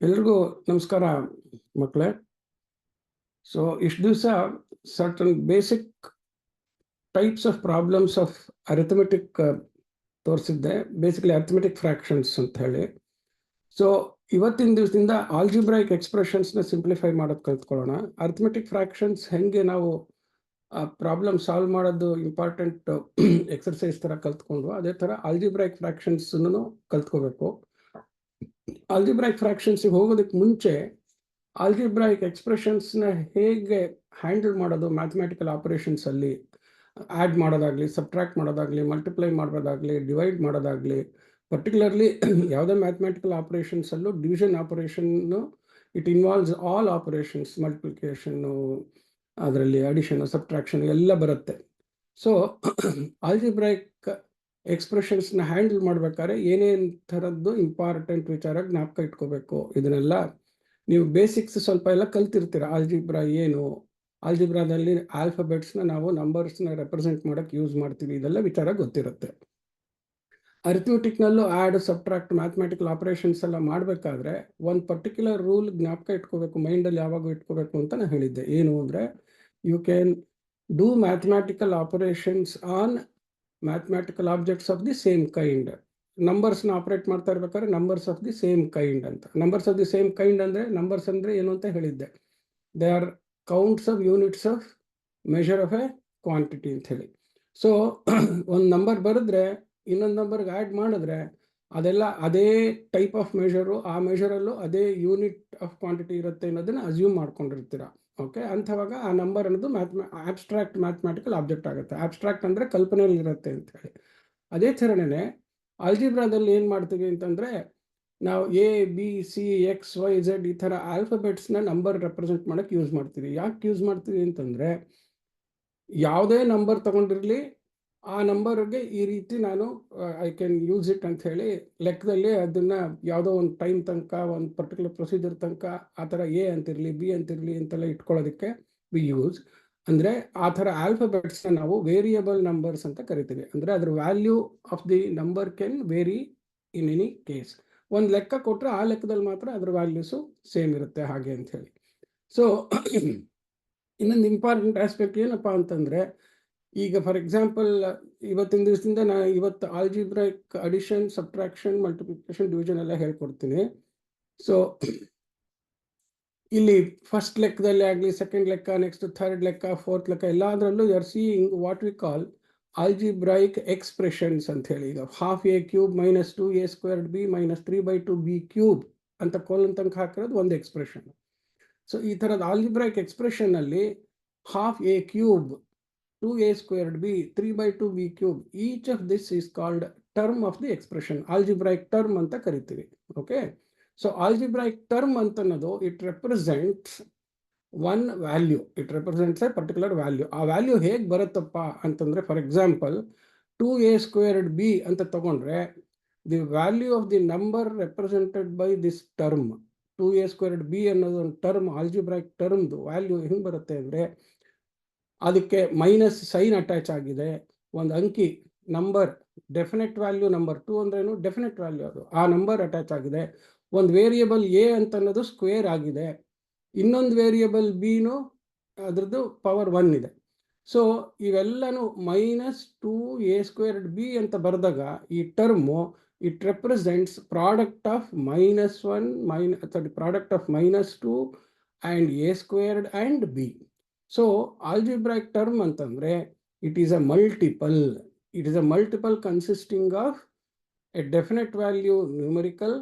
ಎಲ್ರಿಗೂ ನಮಸ್ಕಾರ ಮಕ್ಕಳೇ. ಸೊ ಇಷ್ಟು ದಿವಸ certain basic types of problems of arithmetic ತೋರಿಸಿದ್ದೆ, ಬೇಸಿಕಲಿ ಅರಿಥಮೆಟಿಕ್ ಫ್ರಾಕ್ಷನ್ಸ್ ಅಂತ ಹೇಳಿ. ಸೊ ಇವತ್ತಿನ ದಿವಸದಿಂದ ಆಲ್ಜಿಬ್ರಾಯಿಕ್ ಎಕ್ಸ್ಪ್ರೆಷನ್ಸ್ನ ಸಿಂಪ್ಲಿಫೈ ಮಾಡೋದು ಕಲ್ತ್ಕೊಳ್ಳೋಣ. ಅರಿಥಮೆಟಿಕ್ ಫ್ರಾಕ್ಷನ್ಸ್ ಹೆಂಗೆ ನಾವು ಪ್ರಾಬ್ಲಮ್ ಸಾಲ್ವ್ ಮಾಡೋದು ಇಂಪಾರ್ಟೆಂಟ್ ಎಕ್ಸರ್ಸೈಸ್ ಥರ ಕಲ್ತ್ಕೊಂಡು, ಅದೇ ಥರ ಆಲ್ಜಿಬ್ರಾಯಿಕ್ ಫ್ರಾಕ್ಷನ್ಸನ್ನು ಕಲ್ತ್ಕೋಬೇಕು. ಆಲ್ಜಿಬ್ರಾಯಿಕ್ ಫ್ರಾಕ್ಷನ್ಸಿಗೆ ಹೋಗೋದಕ್ಕೆ ಮುಂಚೆ ಆಲ್ಜಿಬ್ರಾಯಿಕ್ ಎಕ್ಸ್ಪ್ರೆಷನ್ಸ್ನ ಹೇಗೆ ಹ್ಯಾಂಡಲ್ ಮಾಡೋದು, ಮ್ಯಾಥಮೆಟಿಕಲ್ ಆಪರೇಷನ್ಸಲ್ಲಿ ಆ್ಯಡ್ ಮಾಡೋದಾಗಲಿ, ಸಬ್ಟ್ರಾಕ್ಟ್ ಮಾಡೋದಾಗಲಿ, ಮಲ್ಟಿಪ್ಲೈ ಮಾಡೋದಾಗಲಿ, ಡಿವೈಡ್ ಮಾಡೋದಾಗಲಿ, ಪರ್ಟಿಕ್ಯುಲರ್ಲಿ ಯಾವುದೇ ಮ್ಯಾಥಮೆಟಿಕಲ್ ಆಪರೇಷನ್ಸಲ್ಲೂ division operation it involves all operations, multiplication, ಅದರಲ್ಲಿ ಅಡಿಷನು, ಸಬ್ಟ್ರಾಕ್ಷನ್ ಎಲ್ಲ ಬರುತ್ತೆ. ಸೊ ಆಲ್ಜಿಬ್ರಾಯಿಕ್ ಎಕ್ಸ್ಪ್ರೆಷನ್ಸ್ನ ಹ್ಯಾಂಡಲ್ ಮಾಡ್ಬೇಕಾದ್ರೆ ಏನೇನು ಥರದ್ದು ಇಂಪಾರ್ಟೆಂಟ್ ವಿಚಾರ ಜ್ಞಾಪಕ ಇಟ್ಕೋಬೇಕು. ಇದನ್ನೆಲ್ಲ ನೀವು ಬೇಸಿಕ್ಸ್ ಸ್ವಲ್ಪ ಎಲ್ಲ ಕಲ್ತಿರ್ತೀರ. ಆಲ್ಜಿಬ್ರಾ ಏನು, ಆಲ್ಜಿಬ್ರಾದಲ್ಲಿ ಆಲ್ಫಾಬೆಟ್ಸ್ನ ನಾವು ನಂಬರ್ಸ್ನ ರೆಪ್ರೆಸೆಂಟ್ ಮಾಡೋಕ್ಕೆ ಯೂಸ್ ಮಾಡ್ತೀವಿ, ಇದೆಲ್ಲ ವಿಚಾರ ಗೊತ್ತಿರುತ್ತೆ. ಅರಿಥಮೆಟಿಕ್ನಲ್ಲೂ ಆ್ಯಡ್, ಸಬ್ಟ್ರಾಕ್ಟ್, ಮ್ಯಾಥಮೆಟಿಕಲ್ ಆಪರೇಷನ್ಸ್ ಎಲ್ಲ ಮಾಡಬೇಕಾದ್ರೆ ಒಂದು ಪರ್ಟಿಕ್ಯುಲರ್ ರೂಲ್ ಜ್ಞಾಪಕ ಇಟ್ಕೋಬೇಕು, ಮೈಂಡಲ್ಲಿ ಯಾವಾಗ ಇಟ್ಕೋಬೇಕು ಅಂತ ನಾನು ಹೇಳಿದ್ದೆ. ಏನು ಅಂದರೆ, you can do mathematical operations on mathematical objects of the same kind. ನಂಬರ್ಸ್ನ ಆಪರೇಟ್ ಮಾಡ್ತಾ ಇರ್ಬೇಕಾದ್ರೆ numbers of the same kind ಅಂತ. Numbers of the same kind ಅಂದರೆ, ನಂಬರ್ಸ್ ಅಂದರೆ ಏನು ಅಂತ ಹೇಳಿದ್ದೆ, they are counts of units of measure of a quantity ಅಂತ ಹೇಳಿ. ಸೊ ಒಂದು ನಂಬರ್ ಬರೆದ್ರೆ ಇನ್ನೊಂದು ನಂಬರ್ಗೆ ಆ್ಯಡ್ ಮಾಡಿದ್ರೆ ಅದೆಲ್ಲ ಅದೇ ಟೈಪ್ ಆಫ್ ಮೆಷರು, ಆ ಮೆಷರಲ್ಲೂ ಅದೇ ಯೂನಿಟ್ ಆಫ್ ಕ್ವಾಂಟಿಟಿ ಇರುತ್ತೆ ಅನ್ನೋದನ್ನು ಅಸ್ಯೂಮ್ ಮಾಡ್ಕೊಂಡಿರ್ತೀರ. ಓಕೆ, ಅಂಥವಾಗ ಆ ನಂಬರ್ ಅನ್ನೋದು ಆಬ್ಸ್ಟ್ರಾಕ್ಟ್ ಮ್ಯಾಥಮೆಟಿಕಲ್ ಆಬ್ಜೆಕ್ಟ್ ಆಗುತ್ತೆ. ಆಬ್ಸ್ಟ್ರಾಕ್ಟ್ ಅಂದರೆ ಕಲ್ಪನೆಯಲ್ಲಿ ಇರುತ್ತೆ ಅಂತ ಹೇಳಿ. ಅದೇ ಥರನೇ ಆಲ್ಜಿಬ್ರಾದಲ್ಲಿ ಏನು ಮಾಡ್ತೀವಿ ಅಂತಂದರೆ, ನಾವು A, B, C, X, Y, Z ಈ ಥರ ಆಲ್ಫಾಬೆಟ್ಸ್ನ ನಂಬರ್ ರೆಪ್ರೆಸೆಂಟ್ ಮಾಡೋಕ್ಕೆ ಯೂಸ್ ಮಾಡ್ತೀವಿ. ಯಾಕೆ ಯೂಸ್ ಮಾಡ್ತೀವಿ ಅಂತಂದರೆ, ಯಾವುದೇ ನಂಬರ್ ತೊಗೊಂಡಿರಲಿ ಆ ನಂಬರ್ಗೆ ಈ ರೀತಿ ನಾನು ಐ ಕ್ಯಾನ್ ಯೂಸ್ ಇಟ್ ಅಂತ ಹೇಳಿ ಲೆಕ್ಕದಲ್ಲಿ ಅದನ್ನು ಯಾವುದೋ ಒಂದು ಟೈಮ್ ತನಕ, ಒಂದು ಪರ್ಟಿಕ್ಯುಲರ್ ಪ್ರೊಸೀಜರ್ ತನಕ ಆ ಥರ ಎ ಅಂತಿರಲಿ, ಬಿ ಅಂತಿರಲಿ ಅಂತೆಲ್ಲ ಇಟ್ಕೊಳ್ಳೋದಕ್ಕೆ ವಿ ಯೂಸ್. ಅಂದರೆ ಆ ಥರ ಆಲ್ಫಾಬೆಟ್ಸ್ನ ನಾವು ವೇರಿಯಬಲ್ ನಂಬರ್ಸ್ ಅಂತ ಕರಿತೀವಿ. ಅಂದರೆ ಅದ್ರ value of the number can vary in any case. ಒಂದು ಲೆಕ್ಕ ಕೊಟ್ಟರೆ ಆ ಲೆಕ್ಕದಲ್ಲಿ ಮಾತ್ರ ಅದ್ರ ವ್ಯಾಲ್ಯೂಸು ಸೇಮ್ ಇರುತ್ತೆ ಹಾಗೆ ಅಂಥೇಳಿ. ಸೊ ಇನ್ನೊಂದು ಇಂಪಾರ್ಟೆಂಟ್ ಆಸ್ಪೆಕ್ಟ್ ಏನಪ್ಪ ಅಂತಂದರೆ, ಈಗ ಫಾರ್ ಎಕ್ಸಾಂಪಲ್ ಇವತ್ತಿನ ದಿವಸದಿಂದ ನಾನು ಇವತ್ತು algebraic addition, subtraction, multiplication, division ಎಲ್ಲ ಹೇಳ್ಕೊಡ್ತೀನಿ. ಸೊ ಇಲ್ಲಿ ಫಸ್ಟ್ ಲೆಕ್ಕದಲ್ಲಿ ಆಗಲಿ, ಸೆಕೆಂಡ್ ಲೆಕ್ಕ, ನೆಕ್ಸ್ಟ್ ಥರ್ಡ್ ಲೆಕ್ಕ, ಫೋರ್ತ್ ಲೆಕ್ಕ ಎಲ್ಲದರಲ್ಲೂ you are seeing what we call algebraic expressions ಅಂತ ಹೇಳಿ. ಈಗ half a cube minus 2a squared b minus 3/2b cube ಅಂತ ಕೋಲನ್ ತನಕ ಹಾಕಿರೋದು ಒಂದು ಎಕ್ಸ್ಪ್ರೆಷನ್. ಸೊ ಈ ಥರದ ಆಲ್ಜಿಬ್ರಾಯಿಕ್ ಎಕ್ಸ್ಪ್ರೆಷನ್ನಲ್ಲಿ half a cube, 2a squared b, 3/2b cube, each of this is called term of the expression. Algebraic term ಅಂತ ಕರಿತೀವಿ. Okay, so algebraic term ಅಂತ ಅನ್ನೋದು it represents one value, it represents A particular value. ಆ value ಹೇಗೆ ಬರುತ್ತಪ್ಪ ಅಂತಂದರೆ, for example 2a squared b ಅಂತ ತಗೊಂಡ್ರೆ the value of the number represented by this term 2a squared b ಅನ್ನೋದು ಒಂದು ಟರ್ಮ್, ಆಲ್ಜಿಬ್ರಾಯಿಕ್ ಟರ್ಮ್ದು ವ್ಯಾಲ್ಯೂ ಹೆಂಗೆ ಬರುತ್ತೆ ಅಂದರೆ, ಅದಕ್ಕೆ ಮೈನಸ್ ಸೈನ್ ಅಟ್ಯಾಚ್ ಆಗಿದೆ, ಒಂದು ಅಂಕಿ ನಂಬರ್, ಡೆಫಿನೆಟ್ ವ್ಯಾಲ್ಯೂ ನಂಬರ್ 2 ಅಂದ್ರೇನು ಡೆಫಿನೆಟ್ ವ್ಯಾಲ್ಯೂ, ಅದು ಆ ನಂಬರ್ ಅಟ್ಯಾಚ್ ಆಗಿದೆ, ಒಂದು ವೇರಿಯಬಲ್ ಎ ಅಂತ ಅನ್ನೋದು ಸ್ಕ್ವೇರ್ ಆಗಿದೆ, ಇನ್ನೊಂದು ವೇರಿಯಬಲ್ ಬಿನು ಅದ್ರದ್ದು ಪವರ್ 1 ಇದೆ. ಸೊ ಇವೆಲ್ಲನೂ ಮೈನಸ್ 2a squared b ಅಂತ ಬರೆದಾಗ ಈ term it represents product of -1 product of -2 and a squared and b. So algebraic term ಅಂತಂದರೆ it is a multiple. It is a multiple consisting of a definite value numerical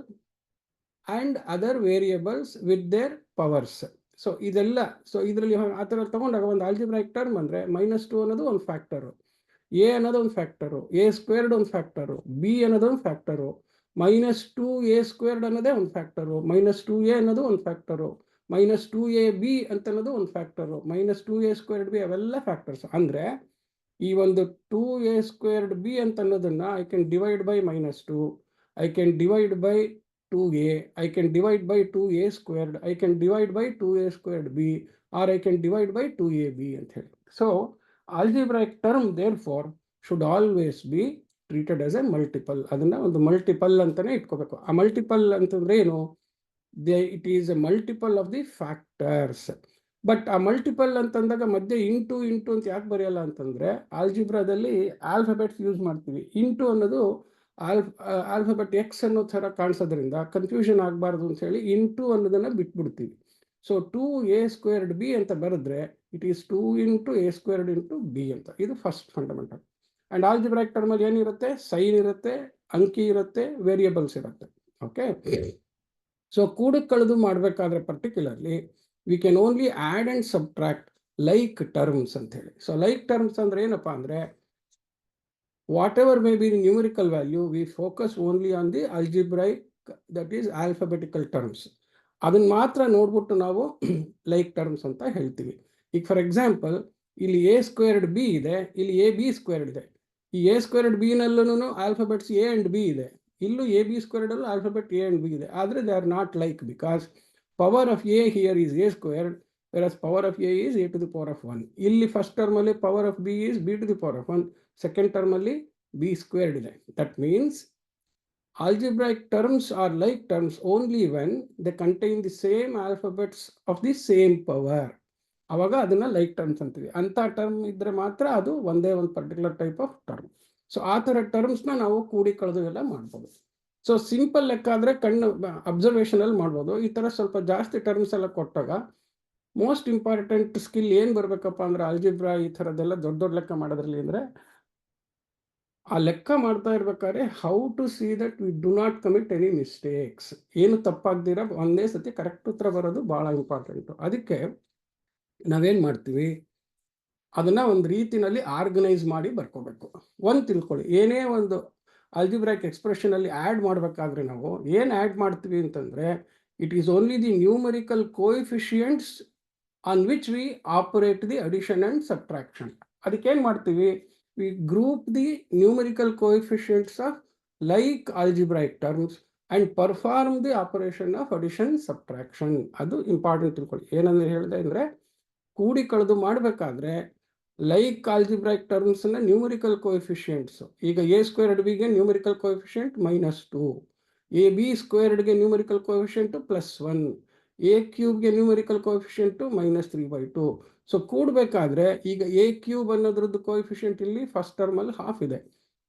and other variables with their powers. So ಇದೆಲ್ಲ, so ಇದರಲ್ಲಿ ಆ ಥರ ತೊಗೊಂಡಾಗ ಒಂದು algebraic term ಅಂದರೆ -2 ಅನ್ನೋದು ಒಂದು ಫ್ಯಾಕ್ಟರು, ಎ ಅನ್ನೋದು ಒಂದು ಫ್ಯಾಕ್ಟರು, a ಸ್ಕ್ವೇರ್ಡ್ ಒಂದು ಫ್ಯಾಕ್ಟರು, ಬಿ ಅನ್ನೋದು ಒಂದು ಫ್ಯಾಕ್ಟರು, -2a ಸ್ಕ್ವೇರ್ಡ್ ಅನ್ನೋದೇ ಒಂದು ಫ್ಯಾಕ್ಟರು, -2a ಅನ್ನೋದು ಒಂದು ಫ್ಯಾಕ್ಟರು, -2ab ಅಂತ ಅನ್ನೋದು ಒಂದು ಫ್ಯಾಕ್ಟರು, -2a squared b ಅವೆಲ್ಲ ಫ್ಯಾಕ್ಟರ್ಸ್. ಅಂದರೆ ಈ ಒಂದು 2a squared b ಅಂತ ಅನ್ನೋದನ್ನು I can divide by -2, I can divide by 2a, I can divide by 2a squared, I can divide by 2a squared b, or I can divide by 2ab ಅಂತ ಹೇಳಿ. So algebraic term therefore should always be treated as a multiple. ಅದನ್ನು ಒಂದು multiple ಅಂತಲೇ ಇಟ್ಕೋಬೇಕು. ಆ multiple ಅಂತಂದ್ರೆ ಏನು, it is A multiple of the factors. But ಆ ಮಲ್ಟಿಪಲ್ ಅಂತಂದಾಗ ಮಧ್ಯೆ ಇಂಟು ಅಂತ ಯಾಕೆ ಬರೆಯಲ್ಲ ಅಂತಂದರೆ, ಆಲ್ಜಿಬ್ರಾದಲ್ಲಿ ಆಲ್ಫಾಬೆಟ್ಸ್ ಯೂಸ್ ಮಾಡ್ತೀವಿ. ಇಂಟು ಅನ್ನೋದು ಆಲ್ಫಾಬೆಟ್ ಎಕ್ಸ್ ಅನ್ನೋ ಥರ ಕಾಣಿಸೋದ್ರಿಂದ ಕನ್ಫ್ಯೂಷನ್ ಆಗಬಾರ್ದು ಅಂತ ಹೇಳಿ ಇಂಟು ಅನ್ನೋದನ್ನು ಬಿಟ್ಬಿಡ್ತೀವಿ. ಸೊ 2a² b ಅಂತ ಬರೆದ್ರೆ ಇಟ್ ಈಸ್ 2 × a² b ಅಂತ. ಇದು ಫಸ್ಟ್ ಫಂಡಮೆಂಟಲ್. ಆ್ಯಂಡ್ ಆಲ್ಜಿಬ್ರಾಯಿಕ್ ಟರ್ಮಲ್ಲಿ ಏನಿರುತ್ತೆ? ಸೈನ್ ಇರುತ್ತೆ, ಅಂಕಿ ಇರುತ್ತೆ, ವೇರಿಯೇಬಲ್ಸ್ ಇರುತ್ತೆ. ಓಕೆ, ಸೊ ಕೂಡಕ್ಕೆ ಕಳೆದು ಮಾಡಬೇಕಾದ್ರೆ particularly we can only add and subtract like terms ಅಂತ ಹೇಳಿ. ಸೊ ಲೈಕ್ ಟರ್ಮ್ಸ್ ಅಂದರೆ ಏನಪ್ಪ ಅಂದರೆ, what ever may be the numerical value, V focus only on the algebraic, that is alphabetical terms. ಅದನ್ನು ಮಾತ್ರ ನೋಡ್ಬಿಟ್ಟು ನಾವು ಲೈಕ್ ಟರ್ಮ್ಸ್ ಅಂತ ಹೇಳ್ತೀವಿ. ಈಗ ಫಾರ್ ಎಕ್ಸಾಂಪಲ್ ಇಲ್ಲಿ a² b ಇದೆ, ಇಲ್ಲಿ ab² ಇದೆ. ಈ a² b-ನಲ್ಲೂ ಆಲ್ಫಾಬೆಟ್ಸ್ a ಆ್ಯಂಡ್ b ಇದೆ, ಇಲ್ಲೂ ab² alphabet a and b ಇದೆ. ಆದರೆ they are not like, because power of a here is a², whereas power of a is a⁻1. ಇಲ್ಲಿ ಫಸ್ಟ್ ಟರ್ಮಲ್ಲಿ power of b is b⁻1, second ಟರ್ಮಲ್ಲಿ b² ಇದೆ. That means algebraic terms are like terms only when they contain the same alphabets of the same power. ಅವಾಗ ಅದನ್ನು like terms ಅಂತೀವಿ. ಅಂಥ term ಇದ್ದರೆ ಮಾತ್ರ ಅದು ಒಂದೇ ಒಂದು particular type of term. So ಆ ಥರ ಟರ್ಮ್ಸ್ನ ನಾವು ಕೂಡಿ ಕಳೆದು ಎಲ್ಲ ಮಾಡ್ಬೋದು. ಸೊ ಸಿಂಪಲ್ ಲೆಕ್ಕ ಆದರೆ ಕಣ್ಣು ಅಬ್ಸರ್ವೇಷನಲ್ಲಿ ಮಾಡ್ಬೋದು. ಈ ಥರ ಸ್ವಲ್ಪ ಜಾಸ್ತಿ ಟರ್ಮ್ಸ್ ಎಲ್ಲ ಕೊಟ್ಟಾಗ ಮೋಸ್ಟ್ ಇಂಪಾರ್ಟೆಂಟ್ ಸ್ಕಿಲ್ ಏನು ಬರಬೇಕಪ್ಪ ಅಂದರೆ, ಆಲ್ಜಿಬ್ರಾ ಈ ಥರದ್ದೆಲ್ಲ ದೊಡ್ಡ ದೊಡ್ಡ ಲೆಕ್ಕ ಮಾಡೋದ್ರಲ್ಲಿ ಅಂದರೆ, ಆ ಲೆಕ್ಕ ಮಾಡ್ತಾ ಇರ್ಬೇಕಾದ್ರೆ how to see that we do not commit any mistakes. ಏನು ತಪ್ಪಾಗ್ದಿರ ಒಂದೇ ಸತಿ ಕರೆಕ್ಟ್ ಉತ್ತರ ಬರೋದು ಭಾಳ ಇಂಪಾರ್ಟೆಂಟು. ಅದಕ್ಕೆ ನಾವೇನು ಮಾಡ್ತೀವಿ, ಅದನ್ನು ಒಂದು ರೀತಿಯಲ್ಲಿ ಆರ್ಗನೈಸ್ ಮಾಡಿ ಬರ್ಕೋಬೇಕು. ಒಂದು ತಿಳ್ಕೊಳ್ಳಿ, ಏನೇ ಒಂದು ಆಲ್ಜಿಬ್ರಾಯಿಕ್ ಎಕ್ಸ್ಪ್ರೆಷನಲ್ಲಿ ಆ್ಯಡ್ ಮಾಡಬೇಕಾದ್ರೆ ನಾವು ಏನು ಆ್ಯಡ್ ಮಾಡ್ತೀವಿ ಅಂತಂದರೆ, it is only the numerical coefficients on which we operate the addition and subtraction. ಅದಕ್ಕೇನು ಮಾಡ್ತೀವಿ, we group the numerical coefficients of like algebraic terms and perform the operation of addition subtraction. ಅದು important ತಿಳ್ಕೊಳ್ಳಿ. ಏನಂದ್ರೆ ಹೇಳಿದೆ ಅಂದರೆ, ಕೂಡಿ ಕಳೆದು ಮಾಡಬೇಕಾದ್ರೆ ಲೈಕ್ ಆಲ್ಜಿಬ್ರಾಯಿಕ್ ಟರ್ಮ್ಸ್ನ ನ್ಯೂಮರಿಕಲ್ ಕೋಎಫಿಷಿಯೆಂಟ್ಸ್, ಈಗ a² bಗೆ numerical coefficient -2, ab² numerical coefficient +1, a³ numerical coefficient -3/2. So ಕೂಡಬೇಕಾದ್ರೆ ಈಗ a³ ಅನ್ನೋದ್ರದ್ದು ಕೋಎಫಿಷಿಯೆಂಟ್ ಇಲ್ಲಿ ಫಸ್ಟ್ ಟರ್ಮಲ್ಲಿ ಹಾಫ್ ಇದೆ,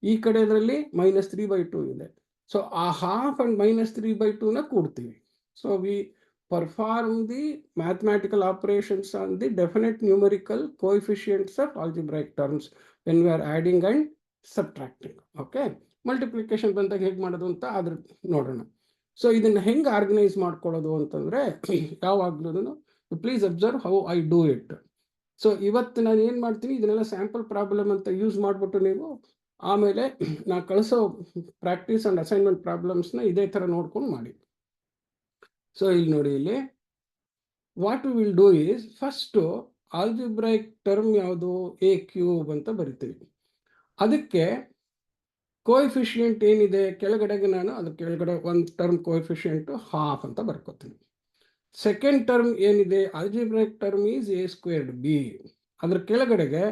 ಈ ಕಡೆ ಇದರಲ್ಲಿ -3/2 ಇದೆ. ಸೊ ಆ ಹಾಫ್ ಆ್ಯಂಡ್ -3/2ನ ಕೂಡ್ತೀವಿ. So we perform the mathematical operations on the definite numerical coefficients of algebraic terms when we are adding and subtracting. Okay, multiplication ಬಂದಾಗ ಹೇಗೆ ಮಾಡೋದು ಅಂತ ಅದ್ರ ನೋಡೋಣ. ಸೊ ಇದನ್ನು ಹೆಂಗೆ ಆರ್ಗನೈಸ್ ಮಾಡ್ಕೊಳ್ಳೋದು ಅಂತಂದರೆ, ಯಾವಾಗಲೂ please observe how I do it. So ಇವತ್ತು ನಾನು ಏನು ಮಾಡ್ತೀನಿ, ಇದನ್ನೆಲ್ಲ ಸ್ಯಾಂಪಲ್ ಪ್ರಾಬ್ಲಮ್ ಅಂತ ಯೂಸ್ ಮಾಡಿಬಿಟ್ಟು ನೀವು ಆಮೇಲೆ ನಾನು ಕಳಿಸೋ ಪ್ರಾಕ್ಟೀಸ್ ಆ್ಯಂಡ್ ಅಸೈನ್ಮೆಂಟ್ ಪ್ರಾಬ್ಲಮ್ಸ್ನ ಇದೇ ಥರ ನೋಡ್ಕೊಂಡು ಮಾಡಿ. ಸೊ ಇಲ್ಲಿ ನೋಡಿ, ಇಲ್ಲಿ what we will do is, first algebraic term ಯಾವುದು, a³ ಅಂತ ಬರಿತೀವಿ. ಅದಕ್ಕೆ ಕೋಎಫಿಷಿಯೆಂಟ್ ಏನಿದೆ ಕೆಳಗಡೆಗೆ, ನಾನು ಅದ್ರ ಕೆಳಗಡೆ ಒಂದು ಟರ್ಮ್ ಕೋಎಫಿಷಿಯೆಂಟು ಹಾಫ್ ಅಂತ ಬರ್ಕೋತೀನಿ. ಸೆಕೆಂಡ್ ಟರ್ಮ್ ಏನಿದೆ, algebraic term is a² b, ಅದ್ರ ಕೆಳಗಡೆಗೆ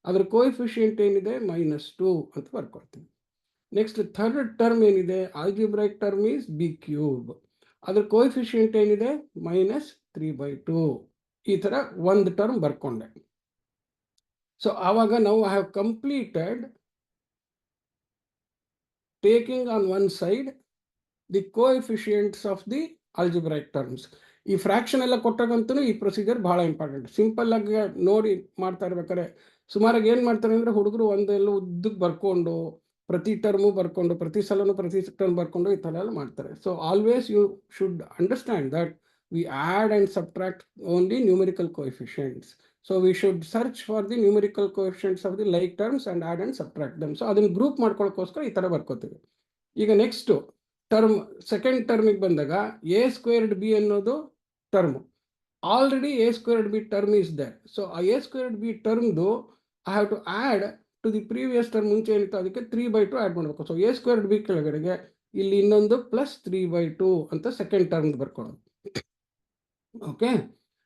ಅದ್ರ ಕೋಎಫಿಷಿಯೆಂಟ್ ಏನಿದೆ -2 ಅಂತ ಬರ್ಕೊಳ್ತೀನಿ. ನೆಕ್ಸ್ಟ್ ಥರ್ಡ್ ಟರ್ಮ್ ಏನಿದೆ, ಆಲ್ಜಿಬ್ರಾಯಿಕ್ ಟರ್ಮ್ ಈಸ್ b³, ಅದ್ರ ಕೋಎಫಿಷಿಯೆಂಟ್ ಏನಿದೆ -3/2. ಈ ಥರ ಒಂದು ಟರ್ಮ್ ಬರ್ಕೊಂಡೆ. ಸೊ ಆವಾಗ ನಾವು have completed taking on one side the coefficients of the algebraic terms. ಈ ಫ್ರ್ಯಾಕ್ಷನ್ ಎಲ್ಲ ಕೊಟ್ಟಾಗಂತೂ ಈ ಪ್ರೊಸೀಜರ್ ಭಾಳ ಇಂಪಾರ್ಟೆಂಟ್. ಸಿಂಪಲ್ ಆಗಿ ನೋಡಿ ಮಾಡ್ತಾ ಇರ್ಬೇಕಾದ್ರೆ ಸುಮಾರಾಗಿ ಏನು ಮಾಡ್ತಾರೆ ಅಂದರೆ, ಹುಡುಗರು ಒಂದೆಲ್ಲ ಉದ್ದಕ್ಕೆ ಬರ್ಕೊಂಡು ಪ್ರತಿ ಟರ್ಮು ಬರ್ಕೊಂಡು ಪ್ರತಿ ಸಲನೂ ಪ್ರತಿ ಟರ್ಮ್ ಬರ್ಕೊಂಡು ಈ ಥರ ಎಲ್ಲ ಮಾಡ್ತಾರೆ. So always you should understand that we add and subtract only numerical coefficients. So we should search for the numerical coefficients of the like terms and add and subtract them. So ಅದನ್ನು group ಮಾಡ್ಕೊಳ್ಳೋಕ್ಕೋಸ್ಕರ ಈ ಥರ ಬರ್ಕೋತೀವಿ. ಈಗ next term, second ಟರ್ಮಿಗೆ ಬಂದಾಗ a² b ಅನ್ನೋದು term. Already a² b term is there. So ಆ a² b ಟರ್ಮ್ದು I have to add to the previous term. ಮುಂಚೆ ಏನಿತ್ತು ಅದಕ್ಕೆ 3/2 ಆ್ಯಡ್ ಮಾಡಬೇಕು. ಸೊ a² b ಕೆಳಗಡೆಗೆ ಇಲ್ಲಿ ಇನ್ನೊಂದು +3/2 ಅಂತ ಸೆಕೆಂಡ್ ಟರ್ಮ್ದು ಬರ್ಕೊಳ್ಳೋದು. ಓಕೆ,